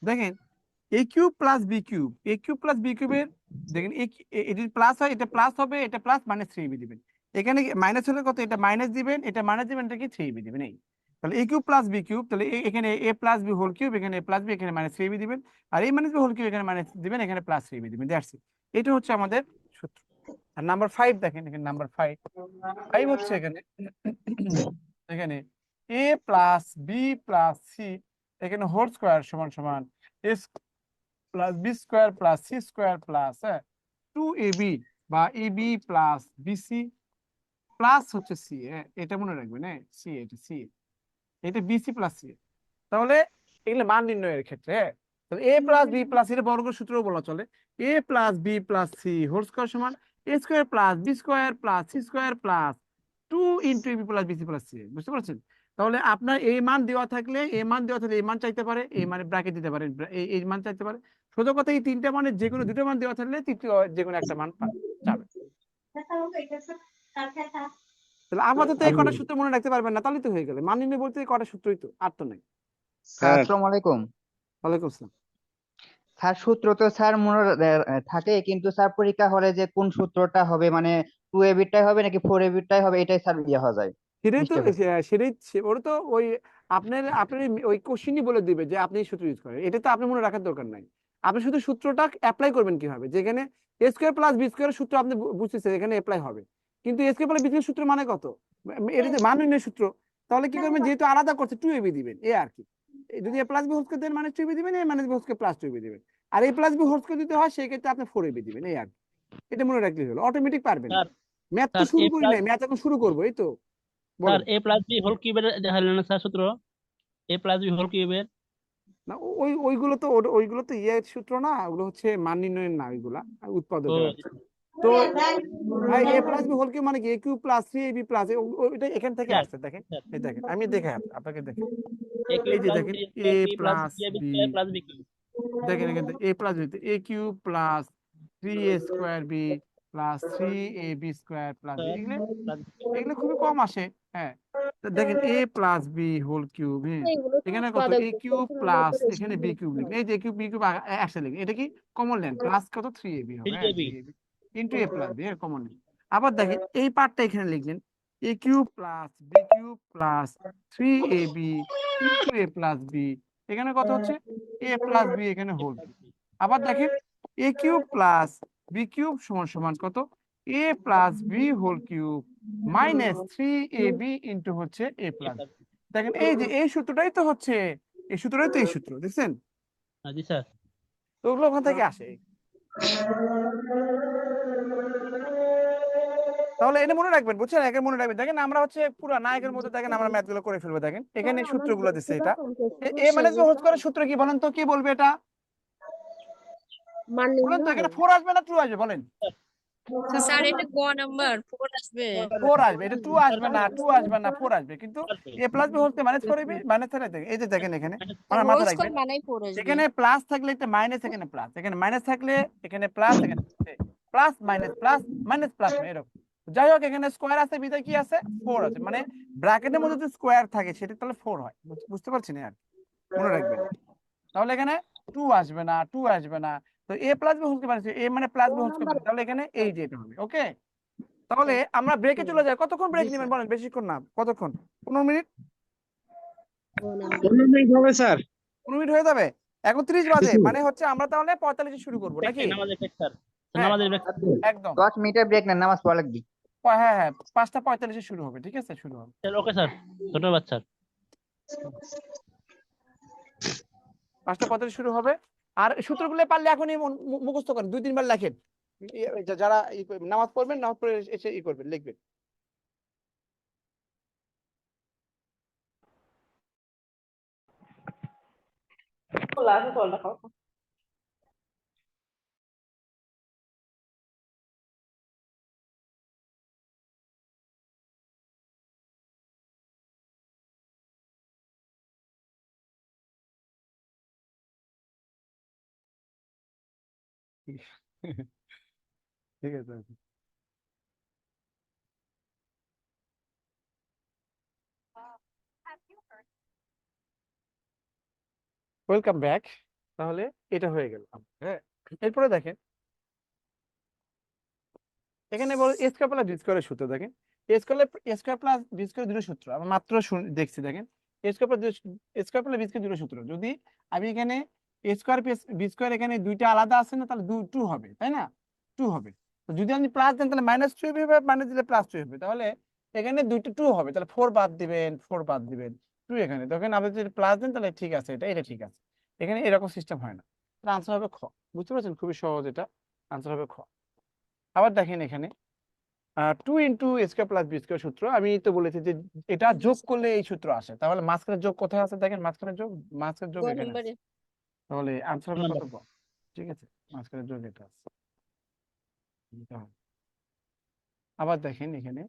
দেখেন a cube plus b cube, A cube plus B কিউবের, দেখেন এটি প্লাস হয়, এটা প্লাস হবে, এটা প্লাস মাইনাস 3b দিবেন। এখানে মাইনাস হলে কত, এটা মাইনাস দিবেন, এটা মাইনাস দিবেন, এটা কি 3b দিবেন, এই। তাহলে এ কিউব প্লাস বি কিউব, তাহলে এখানে a plus b whole cube, এখানে এ প্লাস বি, এখানে মাইনাস 3b দিবেন। আর এই মাইনাস বি হোল কিউব এখানে মাইনাস দিবেন, এখানে প্লাস 3b দিবেন, দ্যাটস ইট। এটা হচ্ছে আমাদের সূত্র। আর নাম্বার 5 দেখেন, এখানে নাম্বার 5 হচ্ছে এখানে এখানে a plus b plus c, এখানে হোল স্কোয়ার সমান সমান a plus b square plus c square plus 2ab, বা এবি প্লাস বিসি প্লাস হচ্ছে সি, এটা মনে রাখবেন, হ্যাঁ সি, এটা সি, এটা বিসি প্লাস সি। তাহলে এগুলো মান নির্ণয়ের ক্ষেত্রে, হ্যাঁ, তাহলে এ প্লাস বি প্লাস, এটা বর্গ সূত্র বলা চলে। A plus b plus c whole square সমান a square plus b square plus c square plus 2 * ab plus bc plus c, বুঝতে পারছেন? তাহলে আপনার এই মান দেওয়া থাকলে, এই মান দেওয়া থাকলে এই মান চাইতে পারে, এই মানে ব্র্যাকেট দিতে পারে, এই মান চাইতে পারে। সোজা কথা, এই তিনটা মানের যে কোনো দুটো মান দেওয়া থাকলে তৃতীয় যে কোনো একটা মান যাবে। তাহলে আপাতত এই কটা সূত্র মনে রাখতে পারবেন না, তাহলে তো হয়ে গেলে মান নির্ণয় বলতে এই কটা সূত্রই তো, আর তো নেই।
Sir
sir.
আসসালামু আলাইকুম।
ওয়ালাইকুম আসসালাম।
স্যার সূত্র তো স্যার মনে থাকে, কিন্তু স্যার পরীক্ষা হলে যে কোন সূত্রটা হবে, মানে 2ab-টাই হবে নাকি 4ab-টাই হবে, এটাই স্যার ইয়ে হয়ে যায়,
সেটাই তো
মিস্টেক হয়।
ওটা তো ওই আপনার ওই কোশ্চেনই বলে দিবে যে আপনি এই সূত্র ইউজ করেন, এটা তো আপনি মনে রাখার দরকার নাই। আপনি শুধু সূত্রটা অ্যাপ্লাই করবেন কিভাবে, যেখানে এ স্কোয়ার প্লাস বি স্কোয়ার সূত্র আপনি বুঝতেছেন এখানে অ্যাপ্লাই হবে, কিন্তু এ স্কোয়ার প্লাস বি স্কোয়ার সূত্র মানে কত, এটা যে মান নির্ণয়ের সূত্র, তাহলে কি করবেন, যেহেতু আলাদা করছে 2ab দিবেন, এ আর কি। যদি a plus b whole square দেন মানে 2ab দিবেন, এ মানে B whole square plus 2ab দিবেন। আর এ প্লাস বি হোল স্কোয়ার দিতে হয় সেই ক্ষেত্রে আপনি 4ab দিবেন, এই আর কি। এটা মনে রাখলেই হলো, অটোমেটিক পারবেন।
স্যার
ম্যাথ তো
স্যার
শুরু
এ
করি
প্লাস
নাই, ম্যাথ এখন শুরু করবো, এই তো।
স্যার
বলেন।
এ প্লাস বি হোল কিউবের দেখালেন না স্যার সূত্র, এ প্লাস বি হোল কিউবের।
না ওইগুলো তো ওইগুলো তো ইয়ে সূত্র না, ওগুলো হচ্ছে মান নির্ণয়ের না, ওইগুলা
ও
উৎপাদকের আর কি। তো ভাই এ প্লাস বি হোল কিউব মানে কি, এ কিউব প্লাস 3ab প্লাস, এটা এখান থেকে
স্যার
আসছে, দেখেন।
স্যার
এই দেখেন আমি দেখে আপনাকে দেখেন,
এ কিউব
এই যে
প্লাস
দেখেন
b
a
square b plus
plus
b b
b,
square plus b cube.
দেখেন এখান থেকে a plus b, a cube plus 3a² b plus 3ab² plus b,
sir
এগুলো
প্লাস
এগুলো খুবই কম আসে। হ্যাঁ, তো দেখেন a plus b whole cube, হ্যাঁ,
এগুলো তো
এখানে কত
উৎপাদক
এ কিউব
বিশ্লেষণের
প্লাস
মধ্যে
এখানে
রয়েছে।
বি কিউব লিখবেন, এই যে এ কিউব বি কিউব একসাথে লিখবেন, এটা কি কমন নেন, প্লাস কত 3ab হবে,
থ্রি
হ্যাঁ
a b
3ab into a plus b, এর কমন নেন। আবার দেখেন এই পার্টটা এখানে লিখলেন, a cube plus b cube plus 3ab into a plus b, এখানে কত হচ্ছে এ প্লাস বি, এখানে হোল কিউব। আবার দেখেন a cube plus b cube সমান সমান কত, a plus b whole cube minus 3ab into হচ্ছে a
a
plus.
Plus b.
দেখেন এই যে এই সূত্রটাই তো হচ্ছে, এই সূত্রটাই তো এই সূত্র, দেখছেন?
জি স্যার।
তো ওগুলো ওখান থেকে আসে। তাহলে এটা মনে রাখবেন, বুঝছেন, একে মনে রাখবেন। দেখেন আমরা হচ্ছে পুরো নায়কের মধ্যে, দেখেন আমরা ম্যাথ গুলো করে ফেলবো। দেখেন এখানে
স্যার, আমার
সূত্রগুলো দিচ্ছে, এটা
বেশিরভাগ অঙ্কের
এ
সমস্যা
মানে
যে
হোল স্কয়ারের সূত্র কি বলেন তো, কি বলবে এটা
মান
বলেন তো,
নির্ণয়।
এখানে 4 আসবে না 2 আসবে বলেন?
তো স্যার এটা গ নাম্বার 4 আসবে।
4 আসবে, এটা 2
স্যার
আসবে না, 2 আসবে না, 4 আসবে। কিন্তু
আসবে।
A plus b whole square minus 4ab minus 4, এই যে দেখেন এখানে আমার
হোল
মাথায়
স্কয়ার
রাখবেন,
মানেই 4 আসবে।
এখানে প্লাস থাকলে একটা মাইনাস, এখানে প্লাস, এখানে মাইনাস থাকলে এখানে প্লাস, এখানে plus minus plus minus plus, এরকম। যাই হোক এখানে স্কোয়ার আছে, বিধায় কি আছে 4 আছে, মানে ব্র্যাকেটের মধ্যে যদি স্কোয়ার থাকে সেটা তাহলে 4 হয়, বুঝতে পারছি না আর কি? মনে রাখবেন। তাহলে এখানে 2 আসবে না, 2 আসবে না। তো এ প্লাস বি হোল স্কয়ার, এ মানে প্লাস বি হোল স্কয়ার, তাহলে এখানে এই যে এটা হবে। ওকে, তাহলে আমরা ব্রেকে চলে যাই। কতক্ষণ ব্রেক নেবেন বলেন, বেশিক্ষণ না, কতক্ষণ, 15 মিনিট?
গ নাম্বার।
15 মিনিট হবে স্যার।
15 মিনিট হয়ে যাবে? এখন 30 বাজে, মানে হচ্ছে আমরা তাহলে 45 শুরু করবো নাকি?
নামাজের ব্রেক স্যার।
হ্যাঁ
নামাজের ব্রেক।
একদম।
10 মিনিটের ব্রেক নেন, নামাজ পড়া লাগবে।
হ্যাঁ হ্যাঁ 5টা 45 শুরু হবে, ঠিক আছে, শুরু হবে।
স্যার ওকে স্যার, ধন্যবাদ স্যার।
5টা 45 শুরু হবে। আর সূত্রগুলো পারলে এখনই মুখস্থ করেন, 2-3 বার লেখেন। যারা নামাজ পড়বেন, নামাজ পড়ে এসে করবেন, লিখবেন। ঠিক আছে। Welcome back. তাহলে এটা হয়ে গেল। হ্যাঁ, এরপরে দেখেন এখানে বল এ স্কয়ার প্লাস বি স্কয়ারের সূত্র। দেখেন এ স্কয়ার প্লাস বি স্কয়ার দুটো সূত্র আমরা মাত্র দেখছি। দেখেন এ স্কয়ার প্লাস বি স্কয়ার দুটো সূত্র, যদি আমি এখানে এ স্কয়ার প্লাস বি স্কয়ার এখানে দুইটা আলাদা আছে না, তাহলে 2 হবে, তাই না? 2 হবে। তো যদি আপনি প্লাস দেন তাহলে -2 হবে, মাইনাস দিলে +2 হবে। তাহলে এখানে দুইটা 2 হবে, তাহলে 4 বাদ দিবেন, 4 বাদ দিবেন, 2 এখানে। তখন আপনি যদি প্লাস দেন তাহলে ঠিক আছে, এটা ঠিক আছে। এখানে এরকম সিস্টেম হয় না। তাহলে আনসার হবে খ। বুঝতে পারছেন, খুবই সহজ, এটা আনসার হবে খ। আবার দেখেন এখানে 2 ইন্টু এ স্কয়ার প্লাস বি স্কয়ার সূত্র, আমি তো বলেছি যে এটা যোগ করলে এই সূত্র আসে। তাহলে মাঝখানে যোগ কোথায় আছে, দেখেন মাঝখানে যোগ
গ
এখানে আছে।
নাম্বারে।
তাহলে আনসার হবে কত,
নাম্বার।
গ। ঠিক আছে, মাঝখানে যোগ এটা আছে। এটা হবে। আবার দেখেন এখানে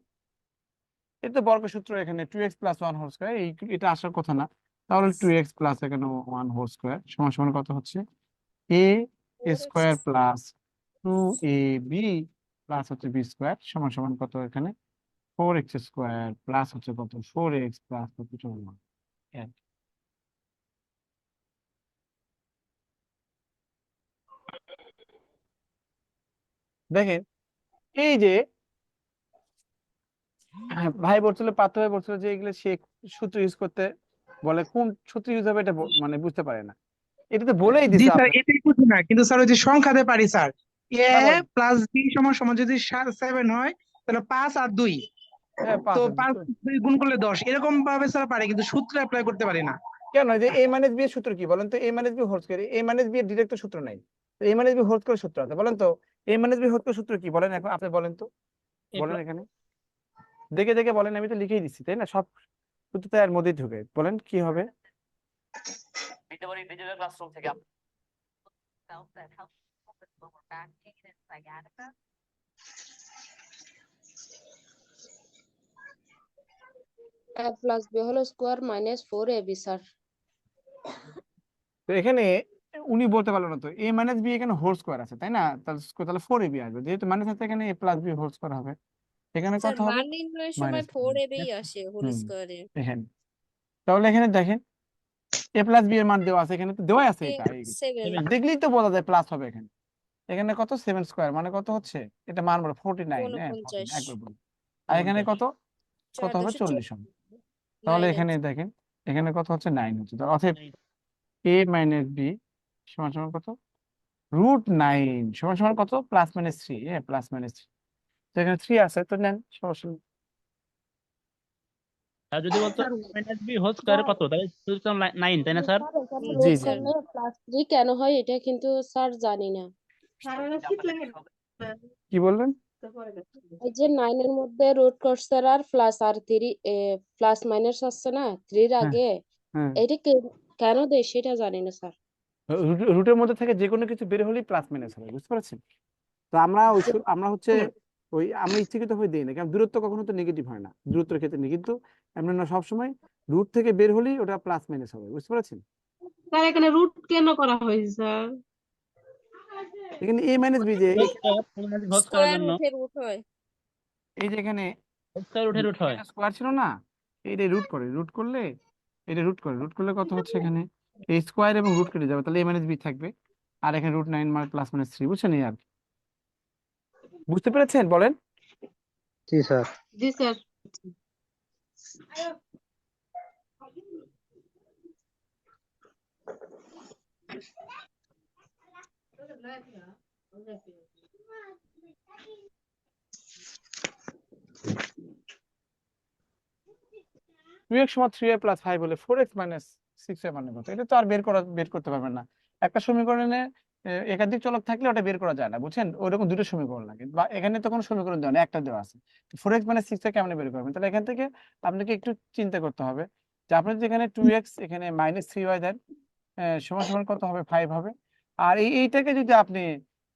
এটা তো বর্গ সূত্র, এখানে 2x + 1 হোল স্কয়ার, এটা আসার কথা না। তাহলে 2x প্লাস এখানে 1 হোল স্কয়ার সমান সমান কত হচ্ছে, a square plus 2ab plus হচ্ছে b স্কয়ার সমান সমান কত, এখানে 4x স্কয়ার প্লাস হচ্ছে কত, 4x প্লাস হচ্ছে 1। দেখেন এই যে ভাই বলছিল, পার্থ ভাই বলছিল যে এগুলো সে সূত্র ইউজ করতে বলে, কোন সূত্র ইউজ হবে এটা মানে বুঝতে পারে না। এটা তো বলেই
জি
দিছে
স্যার,
আপনাকে।
এটাই বুঝি না, কিন্তু স্যার ওই যে সংখ্যাতে পারি স্যার। এ
তা বলেন।
প্লাস বি সমান সমান যদি 7 হয়, তাহলে 5 আর 2,
হ্যাঁ
তো
5 আছে
5
তো।
2 গুণ করলে 10, এরকম ভাবে স্যার পারি, কিন্তু সূত্র অ্যাপ্লাই করতে পারি না।
কেন যে এ মাইনাস বি এর সূত্র কি বলেন তো? এ মাইনাস বি হোল স্কয়ার, এ মাইনাস বি এর ডিরেক্ট সূত্র নাই। এ মাইনাস বি হোল স্কয়ার সূত্র আছে, বলেন তো এ মাইনাস বি হোল স্কয়ার সূত্র কি বলেন এখন আপনি বলেন তো,
এ
বলেন এখানে দেখে দেখে বলেন, আমি তো লিখেই দিচ্ছি তাই না, সব সূত্র তো এর মধ্যেই ঢুকে, বলেন কি হবে?
a plus b whole square minus 4ab sir.
তো এখানে উনি বলতে পারলো না তো এ মাইনাস বি, এখানে হোল স্কয়ার আছে তাই না, তাহলে 4ab আসবে, যেহেতু মাইনাস আছে এখানে a plus b whole square হবে, এখানে
স্যার
কত হবে?
মান নির্ণয়ের সময়
মাইনাস।
4ab আসে হোল
হুম
স্কয়ারে।
এখানে, তাহলে এখানে দেখেন এ প্লাস বি এর মান দেওয়া আছে, এখানে তো দেওয়া আছে এটা,
7।
আর দেখলেই তো বোঝা যায় প্লাস হবে এখানে। এখানে কত 7 স্কয়ার মানে কত হচ্ছে, এটা মান বলো 49, হ্যাঁ
49
একবার বলি। আর এখানে কত, কত হবে 40 হবে। তাহলে
9
এখানে দেখেন এখানে কত হচ্ছে 9 হচ্ছে, তো অতএব এ মাইনাস বি সমান সমান কত, √9 সমান সমান কত, প্লাস মাইনাস 3, হ্যাঁ প্লাস মাইনাস 3, তো এখানে 3 আছে তো নেন সমস্যা নেই।
আর যদি বলতো মাইনাস বি হোল স্কয়ার কত, তাহলে 9, তাই না স্যার?
স্যার এখানে
জি
রোধ
জি
করলে +3 কেন হয় এটা কিন্তু স্যার জানি না।
কি বললেন?
এই যে 9 এর মধ্যে রুট করছে আর প্লাস আর 3 প্লাস মাইনাস আসছে না 3 এর
হ্যাঁ
আগে,
হ্যাঁ,
এটা কেন দেয় সেটা জানি না স্যার।
রুটের মধ্যে থেকে যে কোনো কিছু বের হলেই প্লাস মাইনাস হবে, বুঝতে পারছেন? তো আমরা আমরা হচ্ছে ওই আমরা ইচ্ছাকৃত হয়ে দিই না, কারণ দূরত্ব কখনো তো নেগেটিভ হয় না, দূরত্বের ক্ষেত্রে নেই, কিন্তু আমরা না সবসময় রুট থেকে বের হলেই ওটা প্লাস মাইনাস হবে, বুঝতে পারছেন?
স্যার এখানে রুট কেন করা হয়েছে স্যার?
এখানে এ মাইনাস বি, যে
হোল স্কয়ার মাইনাস হোল স্কয়ারের
স্কয়ার
জন্য
উঠে রুট হয়।
এই যে এখানে
হোল স্কয়ার উঠে রুট হয়।
এটা স্কোয়ার ছিল না, এইটা রুট করে, রুট করলে এটা রুট করলে কত হচ্ছে এখানে, এই স্কোয়ার এবং রুট কেটে যাবে, তাহলে এ মাইনাস বি থাকবে, আর এখানে √9 মানে প্লাস মাইনাস 3, বুঝছেন? এই আর কি। বুঝতে পেরেছেন বলেন?
জি স্যার।
জি স্যার।
টু এক্স সমান 3y + 5 হলে 4x - 6y মানে কত? এটা তো আর বের করতে পারবেন না। একটা সমীকরণে একাধিক চলক থাকলে ওটা বের করা যায় না, বুঝছেন? ওইরকম দুটো সমীকরণ লাগে, বা এখানে তো কোনো সমীকরণ দেওয়া নেই, একটা দেওয়া আছে। 4x - 6y কেমনে বের করবেন? তাহলে এখান থেকে আপনাকে একটু চিন্তা করতে হবে যে আপনি যদি এখানে 2x এখানে -3y দেন, সমান সমান কত হবে, 5 হবে। আর এইটাকে যদি আপনি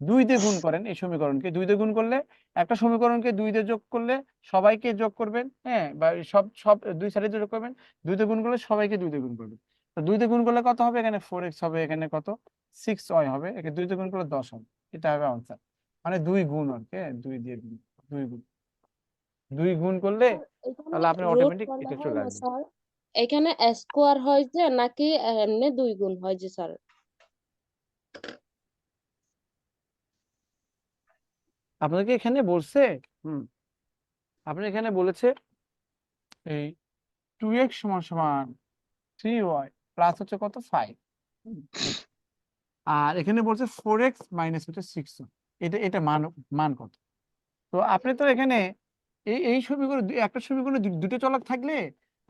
2 দিয়ে গুণ করেন, এই সমীকরণকে 2 দিয়ে গুণ করলে, একটা সমীকরণকে 2 দিয়ে যোগ করলে সবাইকে যোগ করবেন, হ্যাঁ, বা সব সব দুই সাইডে যোগ করবেন, 2 দিয়ে গুণ করলে সবাইকে 2 দিয়ে গুণ করবেন। তো 2 দিয়ে গুণ করলে কত হবে, এখানে 4x হবে, এখানে কত 6y হবে, এখানে 2 দিয়ে গুণ করলে 10 হবে, এটা হবে আনসার। মানে 2 গুণ আর কি, 2 দিয়ে গুণ, 2 গুণ, 2 গুণ করলে
স্যার এখানে
তাহলে আপনি
রুট
অটোমেটিক
করলে
এটা
হয়
চলে
না
আসবে।
স্যার, এখানে স্কোয়ার হয় যে নাকি এমনি 2 গুণ হয় যে স্যার?
আপনাকে এখানে বলছে, হুম, আপনি এখানে বলেছে এই 2x সমান সমান 3y প্লাস হচ্ছে কত 5, আর এখানে বলছে 4x মাইনাস হচ্ছে 6y, এটা মান মান কত? তো আপনি তো এখানে এই সমীকরণ একটা সমীকরণে দুটো চলক থাকলে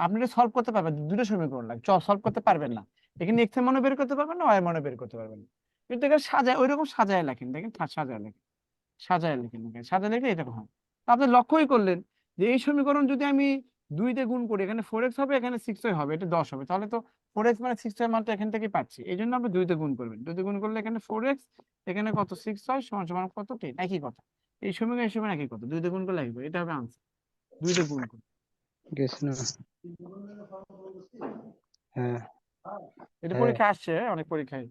আপনি এটা সলভ করতে পারবেন, দুটো সমীকরণ লাগে, সলভ করতে পারবেন না। এখানে এক্স এর মানও বের করতে পারবেন না, ওয়াই এর মানও বের করতে পারবেন না, কিন্তু এখানে সাজায় ওইরকম সাজায় লেখেন, দেখেন সাজায় লেখেন, সাজায় লেখেন, সাজায় লিখলে এরকম হয়। তো আপনি লক্ষ্যই করলেন যে এই সমীকরণ যদি আমি 2 দিয়ে গুণ করি, এখানে 4x হবে, এখানে 6y হবে, এটা 10 হবে, তাহলে তো 4x মানে 6y মানটা এখান থেকে পাচ্ছি, এই জন্য আপনি 2 দিয়ে গুণ করবেন, 2 দিয়ে গুণ করলে এখানে 4x, এখানে কত 6y সমান সমান কত 10, একই কথা। এই সমীকরণ এই সমীকরণ একই কথা, 2 দিয়ে গুণ করলে একই কথা, এটা হবে আনসার। 2 দিয়ে গুণ করুন।
গেছ না। হ্যাঁ
এটা
হ্যাঁ।
পরীক্ষা আসছে, অনেক পরীক্ষায়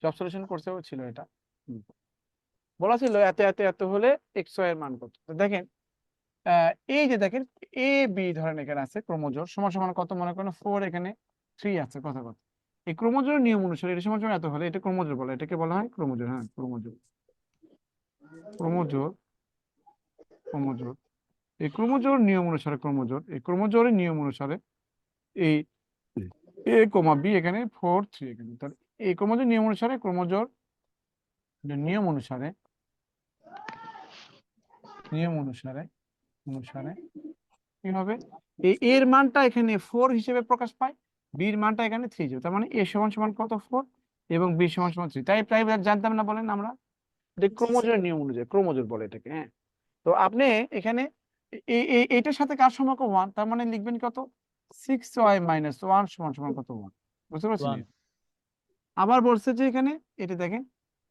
জব সলিউশন কোর্সেও ছিল এটা। হুম। বলা ছিল এত এত এত হলে xy এর মান কত। তো দেখেন এই যে দেখেন এ বি ধরেন এখানে আছে ক্রোমোজোর, সমান সমান কত, মনে করেন 4 এখানে 3 আছে, কথা কথা। এই ক্রোমোজোরের নিয়ম অনুসারে এটা সমান সমান এত হলে এটা ক্রোমোজোর বলে, এটাকে বলা হয় ক্রোমোজোর, হ্যাঁ ক্রোমোজোর। ক্রোমোজোর ক্রোমোজোর এই ক্রোমোজোর নিয়ম অনুসারে এই ক্রোমোজোরের নিয়ম অনুসারে এই এ কমা বি এখানে 4 3 এখানে, তাহলে এই ক্রোমোজোর নিয়ম অনুসারে নিয়ম অনুসারে নিয়ম অনুসারে অনুসারে কি হবে, এই এর মানটা এখানে 4 হিসেবে প্রকাশ পায়, বির মানটা এখানে 3 হিসেবে, তার মানে এ সমান সমান কত 4 এবং বি সমান সমান 3, তাই প্রায় জানতাম না বলেন আমরা, এটা ক্রোমোজোরের নিয়ম অনুযায়ী ক্রোমোজোর বলে এটাকে। হ্যাঁ, তো আপনি এখানে এইটার সাথে কার সমান 1, তার মানে লিখবেন কত 6y-1 সমান সমান কত 1, বুঝতে পারছেন?
1
আবার বলছে যে এখানে এটা দেখেন,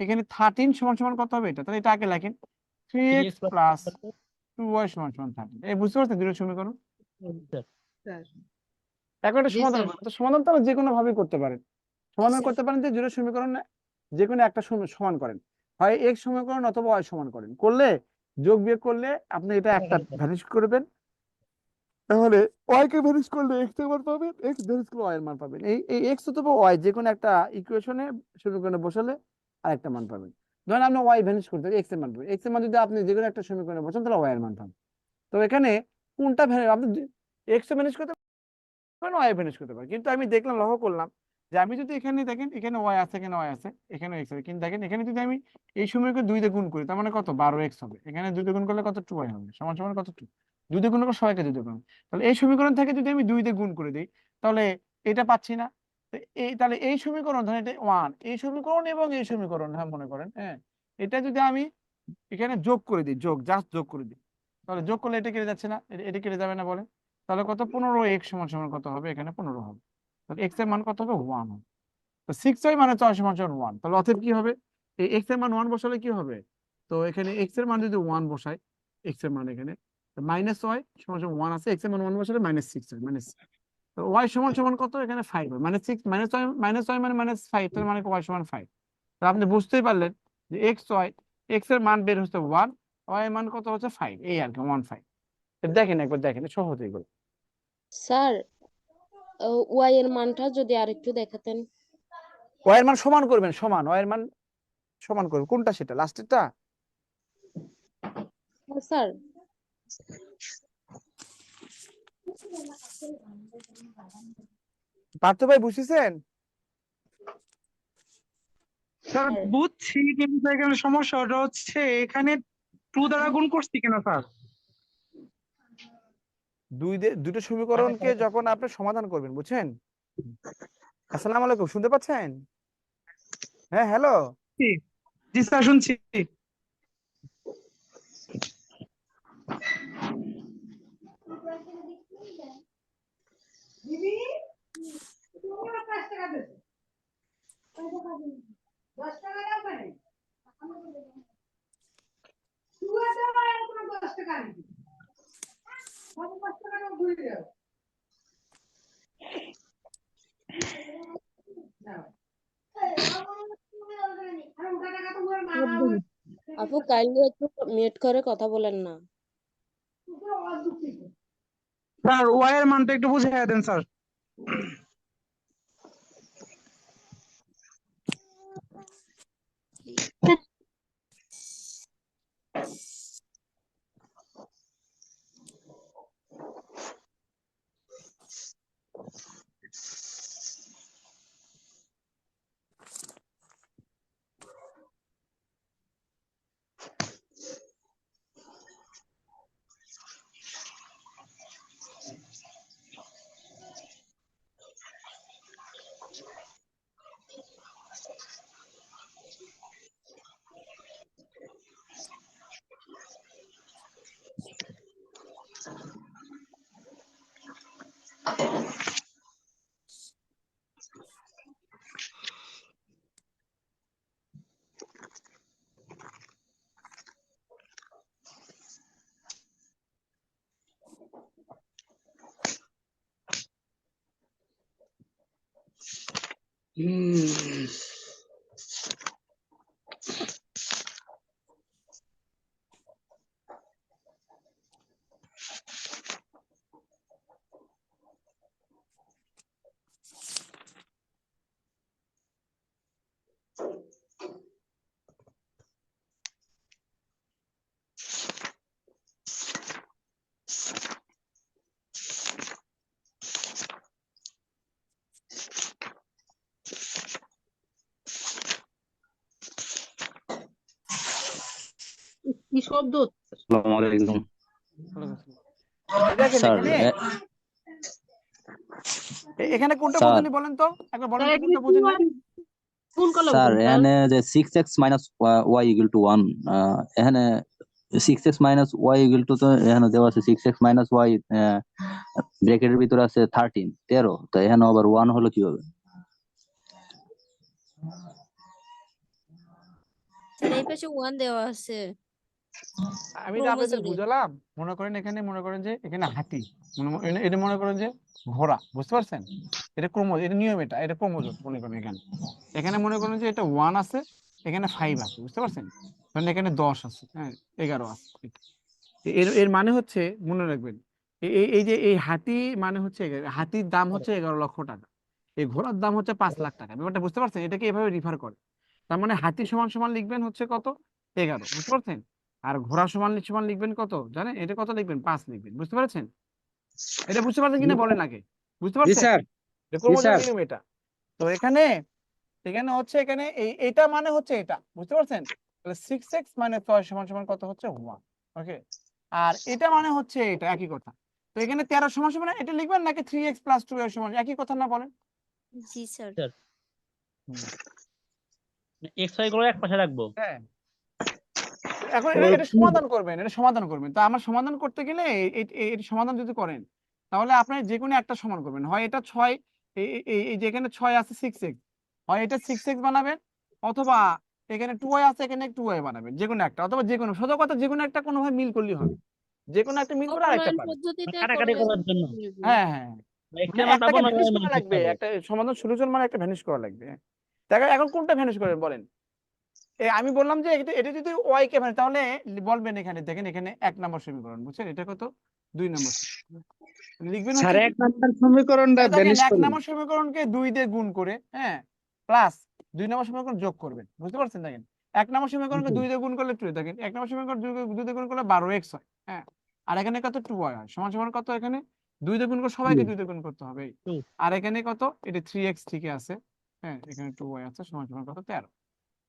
এখানে 13 সমান সমান কত হবে, এটা তাহলে এটা আগে লেখেন 3x
3x
প্লাস 2y সমান সমান 13, এই বুঝতে পারছেন দুটো সমীকরণ? এখন একটা
জি
সমাধান
স্যার।
করুন, তো সমাধান তো যে কোনো ভাবে করতে পারেন, সমাধান করতে পারেন যে দুটো সমীকরণ যে কোনো একটা সমান করেন, হয় x সমীকরণ অথবা y সমান করেন, করলে যোগ বিয়োগ করলে আপনি এটা একটা ভ্যানিশ করবেন, তাহলে y কে ভ্যানিশ করলে x এর মান পাবেন, x ভ্যানিশ করলে y এর মান পাবেন, এই x অথবা y যে কোনো একটা ইকুয়েশনে সমীকরণে বসালে আরেকটা মান পাবেন। ধরেন আপনি y ভ্যানিশ করতে x এর মান পাবেন, x এর মান যদি আপনি যে কোনো একটা সমীকরণে বসান তাহলে y এর মান পাবেন। তো এখানে কোনটা আপনি x এ ভ্যানিশ করতে পারেন, y ভ্যানিশ করতে পারেন, কিন্তু আমি দেখলাম লক্ষ্য করলাম যে আমি যদি এখানে দেখেন এখানে y আছে, এখানে y আছে, এখানে x আছে, কিন্তু দেখেন এখানে যদি আমি এই সময়কে 2 দিয়ে গুণ করি তার মানে কত 12x হবে, এখানে 2 দিয়ে গুণ করলে কত 2y হবে, সমান সমান কত 2, 2 দিয়ে গুণ করে সবাইকে 2 দিয়ে গুণ, তাহলে এই সমীকরণ থেকে যদি আমি 2 দিয়ে গুণ করে দিই তাহলে এটা পাচ্ছি না, তো তাহলে এই সমীকরণ ধরেন এটা 1, এই সমীকরণ এবং এই সমীকরণ, হ্যাঁ মনে করেন, হ্যাঁ এটা যদি আমি এখানে যোগ করে দিই, জাস্ট যোগ করে দিই, তাহলে যোগ করলে এটা কেটে যাচ্ছে না, এটা কেটে যাবে না বলেন, তাহলে কত 15x সমান সমান কত হবে, এখানে 15 হবে, তাহলে x এর মান কত হবে 1 হবে, তো 6y মানে 6 সমান সমান 1, তাহলে অতএব কি হবে, এই x এর মান 1 বসালে কি হবে, তো এখানে x এর মান যদি 1 বসাই, x এর মান এখানে মাইনাস y সমান সমান 1 আছে, x এর মান 1 বসালে -6 হয়, তো y সমান সমান কত এখানে 5 হয়, -6 -y মানে -5, তার মানে y সমান 5, তো আপনি বুঝতেই পারলেন যে x এর মান বের হচ্ছে 1, y এর মান কত হচ্ছে 5, এই আর কি 1 5, দেখেন একবার দেখেন সহজ এগুলো।
স্যার, ওয়াই এর মানটা যদি আরেকটু দেখাতেন।
y এর মান সমান করবেন, y এর মান সমান করবেন, কোনটা সেটা লাস্টেরটা?
হ্যাঁ, স্যার।
পার্থ ভাই বুঝছেন?
স্যার
স্যার,
বুঝছি, কিন্তু এখানে সমস্যাটা হচ্ছে এখানে 2 দ্বারা গুণ করছি কেন স্যার?
দুটো সমীকরণকে যখন আপনি সমাধান করবেন, বুঝছেন? আসসালামু আলাইকুম, শুনতে পাচ্ছেন? হ্যাঁ হ্যালো।
জি জি স্যার, শুনছি।
আপু কাইন্ডলি একটু মিউট করে কথা বলেন না।
স্যার ওয়াই এর মানটা একটু বুঝিয়ে দেন স্যার।
হুম।
কি শব্দ হচ্ছে?
আসসালামু আলাইকুম
দেখেন
স্যার
এখানে এখানে কোনটা
স্যার
বুঝলেন বলেন তো, একবার বলেন
স্যার
তো
এখানে
কোনটা বুঝেন নাই?
কোন কলম
স্যার
কোন স্যার?
এখানে যে 6x minus y equal to 1 এখানে 6x minus y equal to তো এখানে দেওয়া আছে 6x মাইনাস y ব্র্যাকেটের ভিতরে আছে 13 তো এখানে আবার 1 হলো কিভাবে?
স্যার এই পাশে 1 দেওয়া আছে
আমি যে আপনাদের
ক্রোমোজোমে।
বুঝালাম, মনে করেন এখানে মনে করেন যে এখানে হাতি, এটা মনে করেন যে ঘোড়া, বুঝতে পারছেন? এটা ক্রোমোজোম, এটা নিয়ম, এটা ক্রোমোজোম মনে করেন। এখানে এখানে মনে করেন যে এটা 1 আছে, এখানে 5 আছে, বুঝতে পারছেন? কারণ এখানে 10 আছে, হ্যাঁ 11 আছে। এর এর মানে হচ্ছে, মনে রাখবেন, এই যে এই হাতি মানে হচ্ছে হাতির দাম হচ্ছে 11 লক্ষ টাকা, এই ঘোড়ার দাম হচ্ছে 5 লাখ টাকা। ব্যাপারটা বুঝতে পারছেন? এটাকে এভাবে রিফার করে। তার মানে হাতি সমান সমান লিখবেন হচ্ছে কত, 11, বুঝতে পারছেন? আর ঘোড়া সমান সমান লিখবেন কত জানেন? এটা কত লিখবেন? 5 লিখবেন, বুঝতে পারছেন? এটা বুঝতে পারছেন কিনা বলেন আগে, বুঝতে
জি
পারছেন?
স্যার,
এটা
জি
ক্রোমোজোম
স্যার।
নিয়ম এটা। তো এখানে এখানে হচ্ছে এখানে এটা মানে হচ্ছে এটা, বুঝতে পারছেন? তাহলে 6x মানে 6 সমান সমান কত হচ্ছে 1, ওকে। আর এটা মানে হচ্ছে এটা, একই কথা। তো এখানে 13 সমান সমান এটা লিখবেন নাকি 3x প্লাস 2 এর সমান, একই কথা না বলেন?
জি স্যার।
স্যার
হুম।
x y গুলো এক পাশে রাখবো।
হ্যাঁ, তো এখন
ও,
এটা সমাধান করবেন, এটা সমাধান করবেন। তো আমার সমাধান করতে গেলে এর সমাধান যদি করেন, তাহলে আপনি যে কোনো একটা সমান করবেন। হয় এটা 6, এই যেখানে 6 আছে 6x, হয় এটা 6x বানাবেন, অথবা এখানে 2y আছে, এখানে 2y বানাবেন, যে কোনো একটা, অথবা যে কোনো, সোজা কথা যে কোনো একটা কোনোভাবে মিল করলেই হবে, যে কোনো একটা মিল করে আরেকটা
অপনয়ন
পাবেন।
পদ্ধতিতে
কাটাকাটি
করলে
করার জন্য
মিলবে।
হ্যাঁ হ্যাঁ,
x
মানে
এর মান পাবো
একটাকে
না
ভ্যানিশ
y
করা
মান
লাগবে,
পাবো।
একটা সমাধান সলিউশন মানে একটা ভ্যানিশ করা লাগবে। দেখো এখন কোনটা ভ্যানিশ করবেন বলেন? আমি বললাম যে এটা যদি ওয়াই কে ভ্যানিশ, তাহলে বলবেন এখানে দেখেন, এখানে 1 নম্বর সমীকরণ, বুঝছেন? এটা কত 2 নম্বর লিখবেন
স্যার
হচ্ছে
1 নাম্বার সমীকরণটা
দেখেন
ভ্যানিশ
1
করুন।
নম্বর সমীকরণকে 2 দিয়ে গুণ করে, হ্যাঁ, প্লাস 2 নম্বর সমীকরণ যোগ করবেন, বুঝতে পারছেন? দেখেন 1 নম্বর সমীকরণকে 2 দিয়ে গুণ করলে 2, দেখেন 1 নম্বর সমীকরণ 2 দিয়ে গুণ করলে 12x হয়, হ্যাঁ। আর এখানে কত 2y হয়, সমান সমান কত? এখানে 2 দিয়ে গুণ করে সবাইকে 2 দিয়ে গুণ করতে হবে।
Two.
আর এখানে কত? এটা 3x ঠিকই আছে, হ্যাঁ, এখানে 2y আছে, সমান সমান কত 13।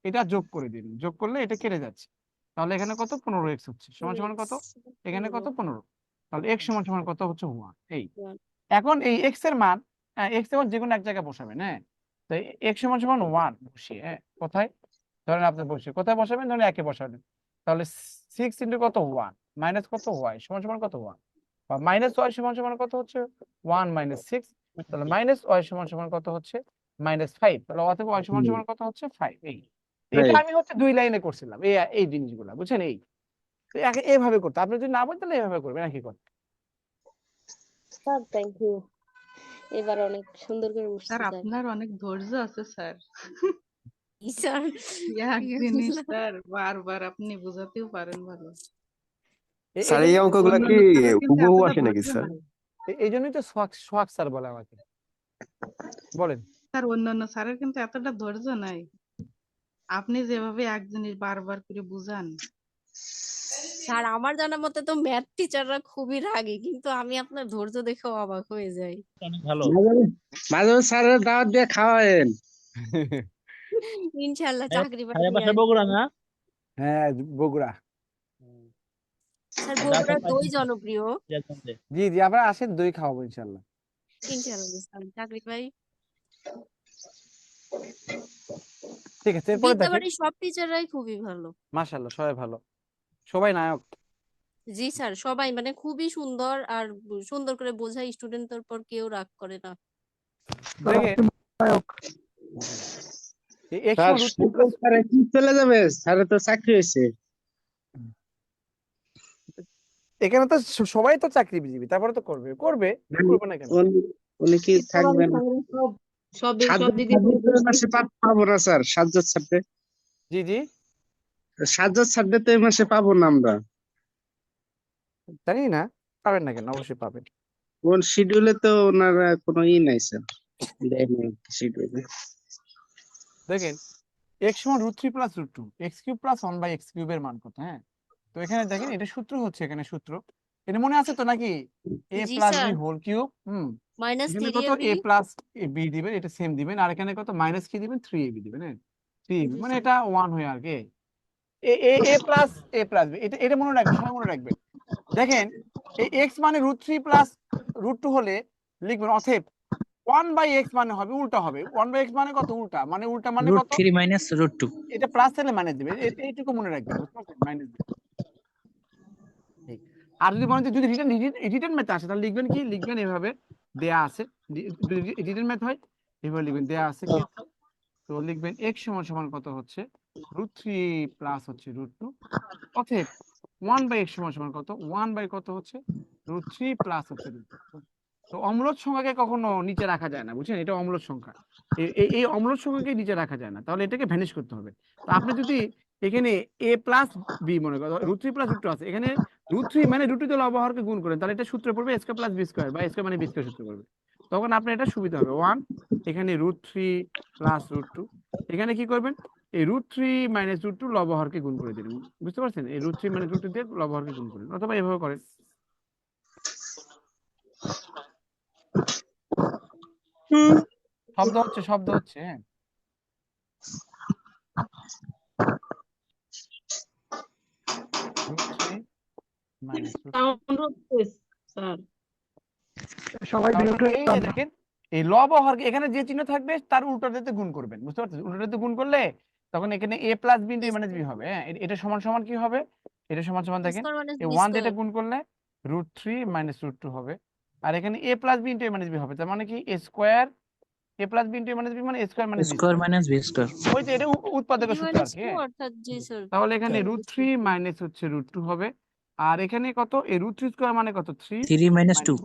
এটা যোগ করে দিন, যোগ করলে এটা কেটে যাচ্ছে, তাহলে এখানে কত 15x হচ্ছে, সমান সমান কত? এখানে কত 15। তাহলে x সমান সমান কত হচ্ছে 1। এই এখন এই x এর মান, x এর মান যে কোনো এক জায়গায় বসাবেন, হ্যাঁ। তো x সমান সমান 1 বসিয়ে, হ্যাঁ, কোথায় ধরেন আপনি বসিয়ে কোথায় বসাবেন? ধরেন একে বসাবেন, তাহলে 6 ইন্টু কত 1 মাইনাস কত y সমান সমান কত 1, বা মাইনাস y সমান সমান কত হচ্ছে 1 মাইনাস 6, তাহলে মাইনাস y সমান সমান কত হচ্ছে -5, তাহলে অতএব y সমান সমান কত হচ্ছে 5। এটা আমি হচ্ছে 2 লাইনে করছিলাম এই জিনিসগুলা, বুঝছেন? তো এইভাবে করতে, আপনি যদি না বলেন তাহলে এইভাবে করবেন, একই কথা।
স্যার থ্যাংক ইউ, এবার অনেক সুন্দর করে বুঝছি
স্যার
স্যার।
আপনার অনেক ধৈর্য আছে স্যার।
জি স্যার।
এক জিনিস স্যার বারবার আপনি বোঝাতেও পারেন ভালো।
স্যার
এই
এই অঙ্কগুলা কি
অন্যান্য স্যারের কিন্তু
হুবহু
এতটা
আসে নাকি
ধৈর্য
স্যার?
নাই।
এই জন্যই তো সোহাগ স্যার বলে আমাকে, বলেন।
স্যার অন্যান্য স্যারের কিন্তু এতটা ধৈর্য নাই। আপনি যেভাবে এক জিনিস বারবার করে বুঝান।
স্যার আমার জানা মতে তো ম্যাথ টিচাররা খুবই রাগী, কিন্তু আমি আপনার ধৈর্য দেখে অবাক হয়ে যাই।
অনেক ভালো।
মাঝে মাঝে স্যারের দাওয়াত দিয়ে খাওয়ায়েন।
ইনশাআল্লাহ
স্যারের
চাকরি
স্যারের
বাকরি
বাসা
আসবে।
বগুড়া না?
হ্যাঁ, বগুড়া।
স্যার
রাসেল
বগুড়ার দই
পাইছি
জনপ্রিয়।
রেজাল্টে।
জি জি, আমরা আসেন, দই খাওয়াবো ইনশাল্লাহ।
ইনশাআল্লাহ স্যার চাকরি পাই।
ঠিক আছে, এরপরে দেখেন।
বিদ্যাবাড়ির সব টিচাররাই খুবই ভালো।
মাশাআল্লাহ, সবাই ভালো, সবাই নায়ক।
জি স্যার, সবাই মানে খুবই সুন্দর, আর সুন্দর করে বোঝায়, স্টুডেন্টের পর কেউ রাগ করে না।
দেখেন
স্যার
একশো
স্যারে কি চলে যাবে? স্যারে তো চাকরি হয়েছে।
এখানে তো সবাই তো চাকরিজীবী, তারপরে তো করবে করবে, করবে না কেন?
উনি কি থাকবেন?
সব সব
সাজ্জাদ
দিকে
স্যারদের তো এই মাসে পাবো না স্যার, সাজ্জাদ স্যারদের।
জি জি,
সাজ্জাদ স্যারদের তো এই মাসে পাবো না আমরা।
জানি না, পাবেন না কেন? অবশ্যই পাবেন।
কোন শিডিউলে তো ওনারা কোনো নাই স্যার, দেয়নি শিডিউলে।
দেখেন x সমান √3 প্লাস √2, x³ প্লাস 1/x³ এর মান কত, হ্যাঁ। তো এখানে দেখেন এটা সূত্র হচ্ছে, এখানে সূত্র এটা মনে আছে তো নাকি? a
জি
plus
sir.
B whole cube, এখানে কত
-3ab।
a প্লাস বি দিবেন, এটা সেম দিবেন, আর এখানে কত মাইনাস কি দিবেন 3ab দিবেন, হ্যাঁ 3ab,
জি
মানে
স্যার।
এটা 1 হয়ে আর কি। a প্লাস বি, এটা এটা মনে রাখবেন, সবাই মনে রাখবেন। দেখেন এই এক্স মানে √3 প্লাস √2 হলে লিখবেন অতএব 1/x মানে হবে উল্টা হবে, 1/x মানে কত উল্টা, মানে উল্টা মানে কত,
√3 মাইনাস √2।
এটা প্লাস থাকলে মাইনাস দিবে, এইটুকু মনে রাখবেন, বুঝতে পারছেন, মাইনাস দিবে। ঠিক। আর যদি বলেন যে যদি রিটার্ন ম্যাথ আসে তাহলে লিখবেন কি, লিখবেন এভাবে দেয়া আছে, যদি রিটার্ন ম্যাথ হয় এভাবে লিখবেন, দেয়া আছে কি, তো লিখবেন x সমান সমান কত হচ্ছে √3 প্লাস হচ্ছে √2, অতএব 1/x সমান সমান কত, 1 কত হচ্ছে √3 প্লাস হচ্ছে √2। তো অম্লজ সংখ্যাকে কখনো নিচে রাখা যায় না, বুঝছেন, এটা অম্লজ সংখ্যা, এই অম্লজ সংখ্যাকে নিচে রাখা যায় না, তাহলে এটাকে ভ্যানিশ করতে হবে। তো আপনি যদি এখানে a প্লাস বি মনে করেন, √3 প্লাস √2 আছে, এখানে √3 মানে √2 দিয়ে লব হরকে গুণ করেন, তাহলে এটা সূত্র পড়বে a² প্লাস b² বা a² মানে b² সূত্র পড়বে, তখন আপনার এটা সুবিধা হবে। 1 এখানে √3 প্লাস √2, এখানে কি করবেন, এই √3 মাইনাস √2 লব হরকে গুণ করে দিবেন, বুঝতে পারছেন, এই √3 মাইনাস √2 দিয়ে লব হরকে গুণ করেন, অথবা এভাবে করেন। শব্দ হচ্ছে হ্যাঁ। √3 মাইনাস √2,
সাউন্ড হচ্ছে স্যার।
সবাই
তাহলে এই যে দেখেন এই লব হরকে এখানে যে চিহ্ন থাকবে তার উল্টোটাতে গুণ করবেন, বুঝতে পারছেন, উল্টোটাতে গুণ করলে তখন এখানে a plus B into a minus B হবে, হ্যাঁ, এটা সমান সমান কি হবে, এটা সমান সমান দেখেন
স্কয়ার মাইনাস
এই
বি
1
স্কয়ার।
যেটা গুণ করলে √3 মাইনাস √2 হবে, আর এখানে a plus B into a minus B হবে, তার মানে কি a square a plus B into a minus B মানে a square minus B
square
square,
minus B square.
ওই যে এটা উৎপাদকের
বি
সূত্র আর
মাইনাস
কি,
2
হ্যাঁ।
অর্থাৎ জি স্যার।
তাহলে এখানে √3 মাইনাস হচ্ছে √2 হবে, আর এখানে কত, এই √3 স্কয়ার মানে কত 3
3 মাইনাস 2।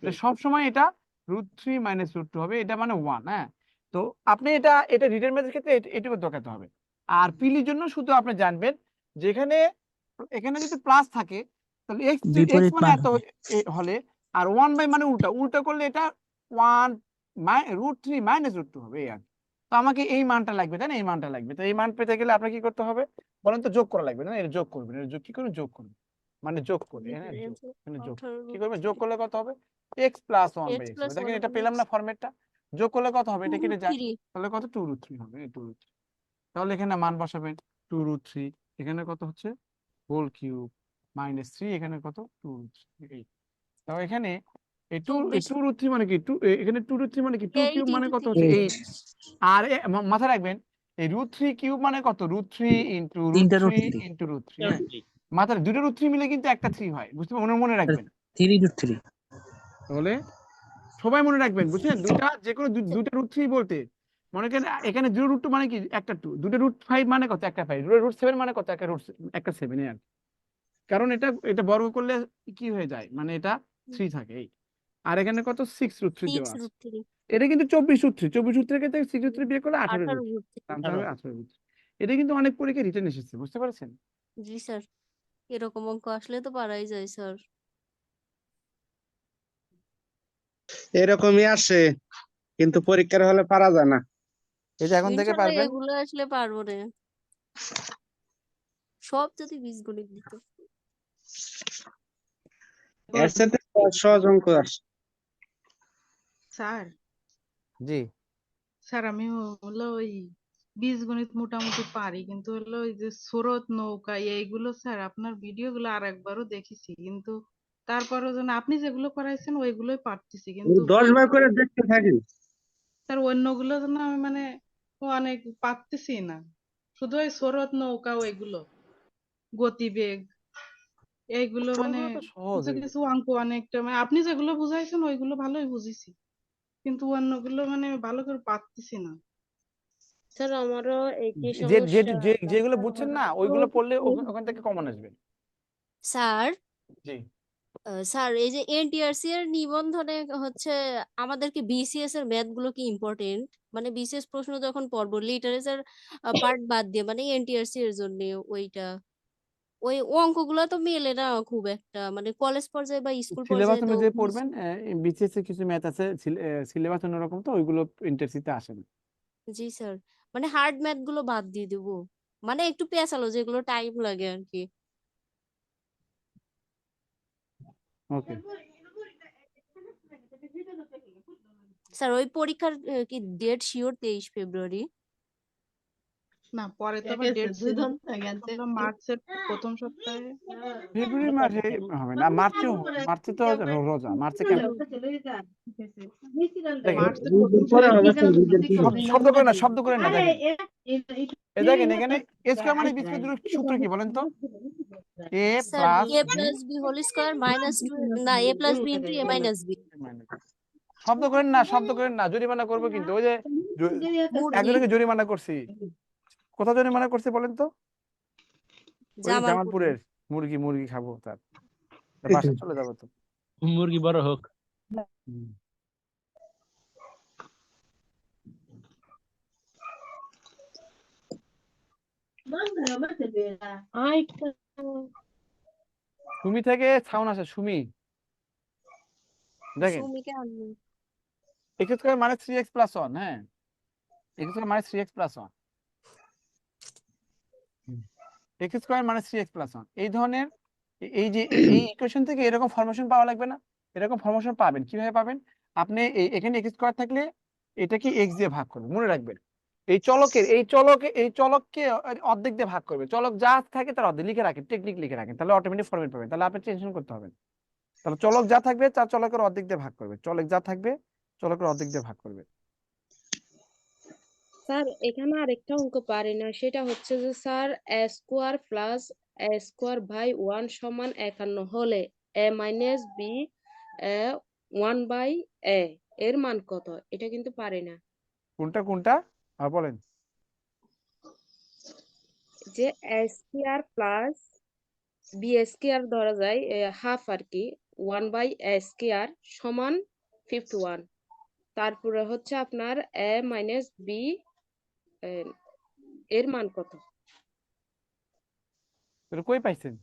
তো সব সময় এটা √3 মাইনাস √2 হবে, এটা মানে 1, হ্যাঁ। তো আপনি এটা রিটার্ন ম্যাথের ক্ষেত্রে এটুকু দেখাতে হবে। আর পিলির জন্য শুধু আপনি জানবেন যেখানে এখানে যদি প্লাস থাকে তাহলে x
বিপরীত
মানে
মান
এত
হবে।
হলে, আর 1 মানে উল্টা করলে এটা 1 √3 মাইনাস √2 হবে, এই আর কি। তো আমাকে এই মানটা লাগবে, তাই না, এই মানটা লাগবে, তো এই মান পেতে গেলে আপনাকে কি করতে হবে বলেন তো, যোগ করা লাগবে না, এটা যোগ করবেন, এটা যোগ কি করবেন, যোগ করবেন, মানে যোগ করবে, হ্যাঁ, যোগ, এখানে যোগ কি করবেন, যোগ করলে কত হবে x প্লাস 1/x
প্লাস
হবে, দেখেন
1
এটা পেলাম না ফরম্যাটটা, যোগ করলে কত হবে, এটা কেটে যায়,
3।
তাহলে কত 2√3 হবে, 2√3, তাহলে এখানে মান বসাবেন 2√3, এখানে কত হচ্ছে হোল কিউব মাইনাস 3, এখানে কত 2√3, তাও এখানে এই 2√3 মানে কি, এখানে 2√3 মানে কি 2 কিউব মানে কত হচ্ছে
8
8, আর মাথায় রাখবেন এই √3 কিউব মানে কত, √3 ইন্টু
তিনটা
√3
√3।
ইন্টু √3, হ্যাঁ, মাথায় দুটো √3 মিলে কিন্তু একটা 3 হয়, বুঝতে মনে রাখবেন,
3 √3।
তাহলে সবাই মনে রাখবেন, বুঝছেন, দুইটা যে কোনো দুইটা √3 বলতে মনে করেন এখানে 0√2 মানে কি একটা 2, দুটো √5 মানে কত একটা 5, √7 মানে কত একটা 7, আর কারণ এটা বর্গ করলে কি হয়ে যায়, মানে এটা 3 থাকে, এই আর এখানে কত 6√3 দেওয়া আছে,
√3।
এটা কিন্তু 24√3 থেকে 6√3 বিয়োগ করলে 18√3,
18
আনসার হবে 18√3। এটা কিন্তু অনেক পরীক্ষায় রিটার্ন এসেছে, বুঝতে পারছেন।
জি স্যার, এরকম অঙ্ক আসলে তো পারাই যায় স্যার।
এরকমই আসে, কিন্তু পরীক্ষার হলে পারা যায় না।
এই যে এখন থেকে
ইনশাল্লাহ
পারবেন,
এগুলো আসলে পারবো না, সব যদি বীজগণিত দিত।
এর সাথে সহজ অঙ্ক আসে।
স্যার
জি
স্যার আমি হলো ওই বীজগণিত মোটামুটি পারি, কিন্তু হলো ওই যে স্রোত নৌকা এইগুলো স্যার আপনার ভিডিওগুলো আর একবারও দেখেছি, কিন্তু তারপরও যেন আপনি যেগুলো করাইছেন ওইগুলোই পারতেছি, কিন্তু
10 বার করে দেখতে থাকি।
স্যার অন্যগুলো যেন আমি মানে অনেক পারতেছি না, শুধু ওই স্রোত নৌকা ওইগুলো গতিবেগ এইগুলো মানে
ওইগুলো তো সহজ,
কিছু কিছু অঙ্ক অনেকটা মানে আপনি যেগুলো বুঝাইছেন ওইগুলো ভালোই বুঝেছি, কিন্তু অন্যগুলো মানে ভালো করে পারতেছি না।
স্যার আমারও একই
যে যে
সমস্যা।
যে যেগুলো বুঝছেন না ওইগুলো পড়লে ওখান থেকে কমন আসবে।
স্যার
জি
স্যার এই যে এনটিআরসি এর নিবন্ধনে হচ্ছে আমাদেরকে বিসিএস এর ম্যাথ গুলো কি ইম্পর্টেন্ট, মানে বিসিএস প্রশ্ন যখন পড়বো লিটারেচার পার্ট বাদ দিয়ে, মানে এনটিআরসি এর জন্য ওইটা ওই অঙ্কগুলো তো মেলে না খুব একটা, মানে কলেজ পর্যায়ে বা স্কুল
সিলেবাস
পর্যায়ে তো
অনুযায়ী পড়বেন, বিসিএস এর কিছু ম্যাথ আছে সিলেবাস অন্যরকম, তো ওইগুলো ইন্টারসিতে আসে না।
জি স্যার, মানে হার্ড ম্যাথ গুলো বাদ দিয়ে দেবো, মানে একটু পেঁচালো যেগুলো টাইম লাগে আর কি।
ওকে,
স্যার ওই পরীক্ষার কি ডেট শিওর 23 ফেব্রুয়ারি?
না পরে তো আবার ডেট চেঞ্জ করলো মার্চের প্রথম সপ্তাহে।
ফেব্রুয়ারি মাসে হবে না, মার্চেও মার্চে তো রোজা, মার্চে কেন? দেখেন
মার্চের
ঈদের
প্রথম
পরে
সপ্তাহে
হবে স্যার, ঈদের পরে।
শব্দ করে না, শব্দ করে না, দেখেন দেখেন এখানে এ স্কোয়ার মানে বি স্কোয়ার সূত্র কি বলেন তো? A
sir
plus
a plus b whole square minus two, না a plus B into a minus b.
শব্দ করেন না, শব্দ করেন না, জরিমানা করবো কিন্তু। ওই যে
মুরগি
একজনকে জরিমানা করছি, কোথায় জরিমানা করছি বলেন তো? ওই যে
জামালপুর।
জামালপুরের মুরগি, মুরগি খাবো, তার বাসায় চলে যাবো তো।
মুরগি বড় হোক।
সুমি থেকে সাউন্ড আসে, সুমি। দেখেন
সুমিকে আনবো।
এক্স স্কোয়ার মানে 3x প্লাস 1, হ্যাঁ এক্স স্কোয়ার মানে 3x প্লাস 1, এক্স স্কোয়ার মানে 3x প্লাস 1, এই ধরনের এই যে এই ইকুয়েশন থেকে এরকম ফরমেশন পাওয়া লাগবে না? এরকম ফরমেশন পাবেন কিভাবে পাবেন? আপনি এখানে এক্স স্কোয়ার থাকলে এটাকে এক্স দিয়ে ভাগ করবেন, মনে রাখবেন। এই চলককে অর্ধেক দিয়ে ভাগ করবে, চলক যা থাকে তার অর্ধেক লিখে রাখেন, টেকনিক লিখে রাখেন, তাহলে অটোমেটিক ফরমেট পাবেন, তাহলে আপনি টেনশন করতে হবে না। তাহলে চলক যা থাকবে তার চলকের অর্ধেক দিয়ে ভাগ করবে, চলক যা থাকবে চলকের অর্ধেক দিয়ে ভাগ করবে।
স্যার এখানে আরেকটা অঙ্ক পারি না, সেটা হচ্ছে যে sir A square plus A square by 1 সমান 51 হলে A minus B 1 by A এর মান কত? এটা কিন্তু পারি না।
কোনটা কোনটা আর বলেন।
যে এ স্কোয়ার প্লাস বি স্কোয়ার ধরা যায় হাফ আর কি, 1 বাই এ স্কোয়ার সমান 51, তারপরে হচ্ছে আপনার এ মাইনাস বি এর মান কত?
এটা কই পাইছেন?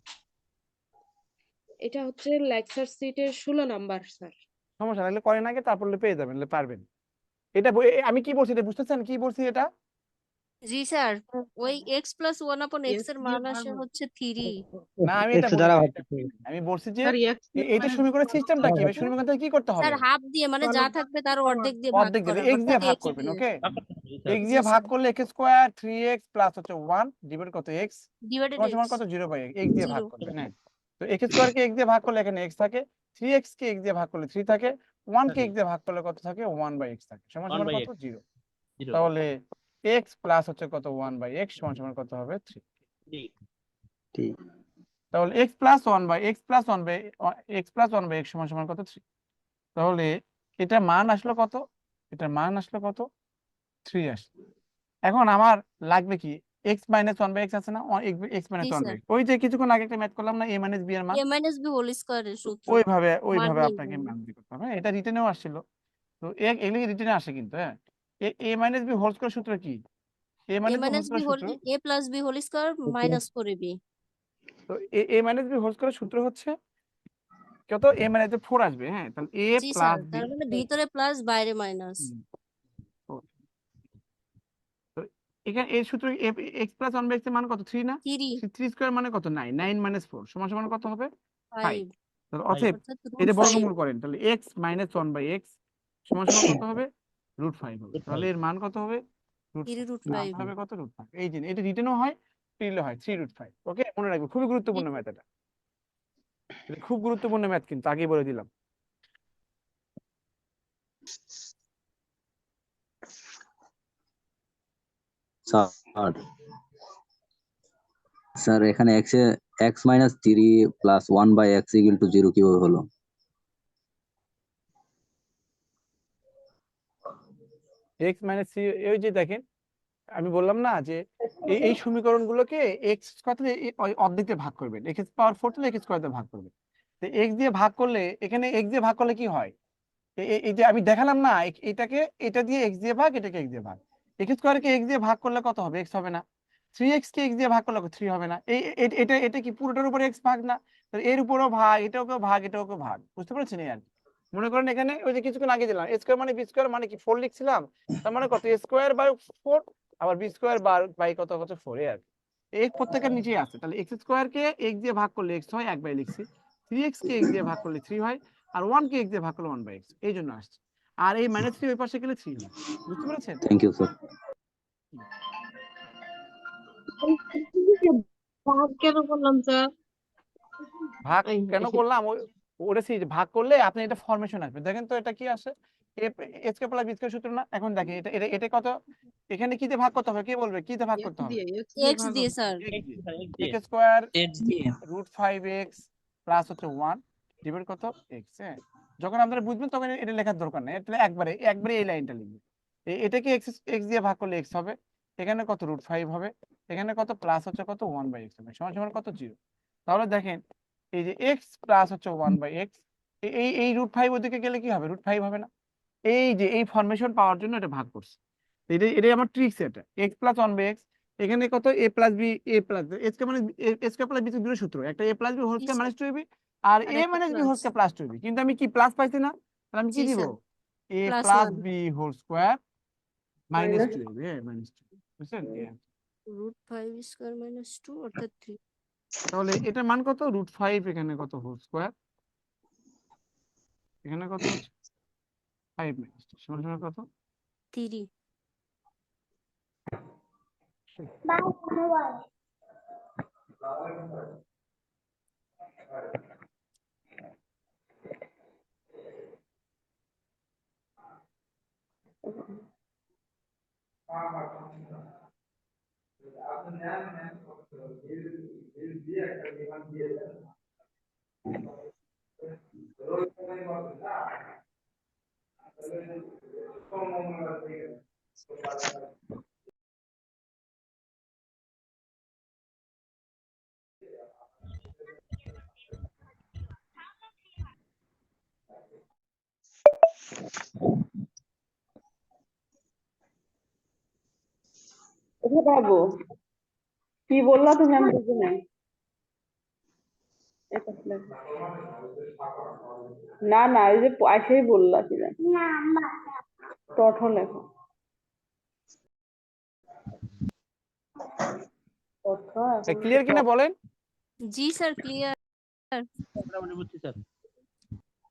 এটা হচ্ছে লেকচার সিটের 16 নাম্বার স্যার।
সমস্যা লাগলে করেন আগে, তারপর পেয়ে যাবেন, পারবেন। এটা আমি কি বলছি এটা বুঝতেছেন কি বলছি এটা?
জি স্যার, ওই x plus one upon x এর মান আসে হচ্ছে 3।
না আমি এটা বলি নাই, আমি বলছি যে
স্যার এক্স
এইটা সমীকরণের সিস্টেমটা কি, এই সমীকরণ থেকে কি করতে হবে?
স্যার হাফ দিয়ে মানে যা থাকবে তার অর্ধেক দিয়ে ভাগ
অর্ধেক দেবে,
করা,
এক্স দিয়ে
অর্থাৎ
ভাগ
এক্স
করবেন,
দিয়ে।
ওকে? এক্স
জি
দিয়ে ভাগ
স্যার,
করলে এক্স স্কোয়ার 3x প্লাস হচ্ছে 1 ডিভাইড কত এক্স
ডিভাইডেড
সমান
এক্স
কত 0 বাই এক্স দিয়ে ভাগ
0।
করবেন, হ্যাঁ। তো এক্স স্কোয়ার কে এক্স দিয়ে ভাগ করলে এখানে এক্স থাকে, 3x কে এক্স দিয়ে ভাগ করলে 3 থাকে, 1 কে এক্স দিয়ে ভাগ করলে কত থাকে 1 বাই এক্স থাকে, সমান সমান কত 0। তাহলে x প্লাস হচ্ছে কত 1 বাই এক্স সমান সমান কত হবে 3।
ঠিক।
তাহলে x plus 1 by X plus 1 by X plus 1 by X সমান সমান কত 3। তাহলে এটা মান আসলো কত? এটার মান আসলো কত? 3 আসলো। এখন আমার লাগবে কি x মাইনাস 1 বাই এক্স আছে না, x
জি
মাইনাস 1 বাই
স্যার,
এক্স, ওই যে কিছুক্ষণ আগে একটা ম্যাথ করলাম না, a মাইনাস b এর মান,
এ মাইনাস বি হোল স্কোয়ারের সূত্র
ওইভাবে
মান
আপনাকে
নির্ণয়।
মান দিতে করতে হবে। এটা রিটেনেও আসছিল, তো এগুলি রিটেনে আসে কিন্তু, হ্যাঁ। a minus b whole square সূত্র কি? a
a
minus b whole
minus B
square
whole
সূত্র,
a plus b whole square minus 4ab।
তো a minus b whole square সূত্র হচ্ছে কত? a মাইনাস 4 আসবে, হ্যাঁ, তাহলে a
G sir,
plus b,
তার মানে ভিতরে প্লাস বাইরে মাইনাস।
তো এখানে এই সূত্র x প্লাস 1 বাই x এর মান কত 3 না?
3
3 স্কয়ার মানে কত 9, 9 মাইনাস 4 সমান সমান কত হবে 5।
5
তাহলে অতএব
অর্থাৎ
এটা
√5।
বর্গমূল করেন, তাহলে x মাইনাস 1 বাই x সমান সমান কত হবে √5 হবে, তাহলে এর মান কত হবে
3
মান
√5।
হবে কত √5। এই যে এটা রিটেনও হয়, প্রিন্টও হয় 3 √5, ওকে মনে রাখবেন, খুবই গুরুত্বপূর্ণ ম্যাথ এটা, এটা খুব গুরুত্বপূর্ণ ম্যাথ কিন্তু আগেই বলে দিলাম।
স্যার স্যার এখানে x minus 3 plus 1 by X equal to 0 কিভাবে হলো?
x মাইনাস 3, এই যে দেখেন আমি বললাম না যে এই সমীকরণগুলোকে x স্কয়ার থেকে অর্ধেক দিয়ে ভাগ করবেন, x পাওয়ার 4 থেকে x স্কয়ার দিয়ে ভাগ করবেন। তো x দিয়ে ভাগ করলে এখানে x দিয়ে ভাগ করলে কি হয়, এই যে আমি দেখালাম না, এটাকে এটা দিয়ে x দিয়ে ভাগ, এটাকে x দিয়ে ভাগ, x স্কয়ারকে x দিয়ে ভাগ করলে কত হবে? x হবে না। 3x কে x দিয়ে ভাগ করলে 3 হবে না। এটা এটা কি পুরোটার উপরে x ভাগ না? তাহলে এর উপরেও ভাগ, এটাকেও ভাগ, এটাকেও ভাগ, বুঝতে পেরেছেন? এই আর কি। মনে করেন এখানে ওই যে কিছুক্ষণ আগে দিলাম a স্কয়ার মানে b স্কয়ার মানে কি 4 লিখছিলাম, তার মানে কত a স্কয়ার বাই 4, আবার b স্কয়ার বাই কত হচ্ছে 4, এই আর কি। এই প্রত্যেকের নিচেই আছে, তাহলে x স্কয়ার কে x দিয়ে ভাগ করলে x হয় 1 বাই লিখছি, 3x কে x দিয়ে ভাগ করলে 3 হয়, আর 1 কে x দিয়ে ভাগ করলে 1 বাই x, এই জন্য আসছে। আর এই মাইনাস 3 ওই পাশে গেলে 3 হয়, বুঝতে পেরেছেন?
Thank you sir.
ভাগ কেন করলাম স্যার?
ভাগ কেন করলাম ওটা সেই ভাগ করলে আপনি এটা ফরমেশন আসবে। দেখেন তো এটা কি আসে, এ স্কয়ার প্লাস বি স্কয়ার সূত্র না? এখন দেখেন এটা এটা এটা কত, এখানে কি দিয়ে ভাগ করতে হবে, কে বলবে কি দিয়ে ভাগ
এক্স
করতে হবে?
দিয়ে এক্স দিয়ে
এক্স
ভাগ
দিয়ে
হবে।
স্যার।
x দিয়ে,
X দিয়ে।
x স্কয়ার
এক্স দিয়ে
রুট 5x প্লাস হচ্ছে 1 ডিভাইড কত x। হ্যাঁ, যখন আপনারা বুঝবেন তখন এটা লেখার দরকার নেই, এটা একবারে একবারে এই লাইনটা লিখবে। এটাকে x দিয়ে ভাগ করলে x হবে, এখানে কত রুট 5 হবে, এখানে কত প্লাস হচ্ছে কত 1/x হবে, সমান সমান কত 0। তাহলে দেখেন এই যে x প্লাস হচ্ছে 1/x, এই রুট 5 ওদিকে গেলে কি হবে, রুট 5 হবে না? এই যে এই ফরমেশন পাওয়ার জন্য এটা ভাগ করছে। এটাই আমার ট্রিক্স, এটা x প্লাস 1/x, এখানে কত a plus b, a plus s কে মানে s কে প্লাস b দুটো সূত্র, একটা a প্লাস b হোল
জি
স্কয়ার
স্যার।
মাইনাস 2ab আর
আর
a
একটা
minus b whole
plus.
Square plus 2ab, কিন্তু আমি কি প্লাস পাইছি না, তাহলে আমি কি
জি
দিব,
sir.
a
plus
plus
1
b whole square minus 2ab, minus 2, বুঝছেন?
রুট 5 স্কয়ার মাইনাস 2 অর্থাৎ 3।
তাহলে এটার মান কত, রুট 5, এখানে কত হোল স্কয়ার, এখানে কত হচ্ছে 5 মাইনাস 2 সমান সমান কত?
3।
কোথায় পাবো? কি বললা তুমি? আমি বুঝি নাই। না না, এই যে আইসেই বললা কি জানি টঠ লেখো টঠ এখন
ক্লিয়ার কিনা বলেন?
জি স্যার ক্লিয়ার।
মোটামুটি বুঝছি স্যার।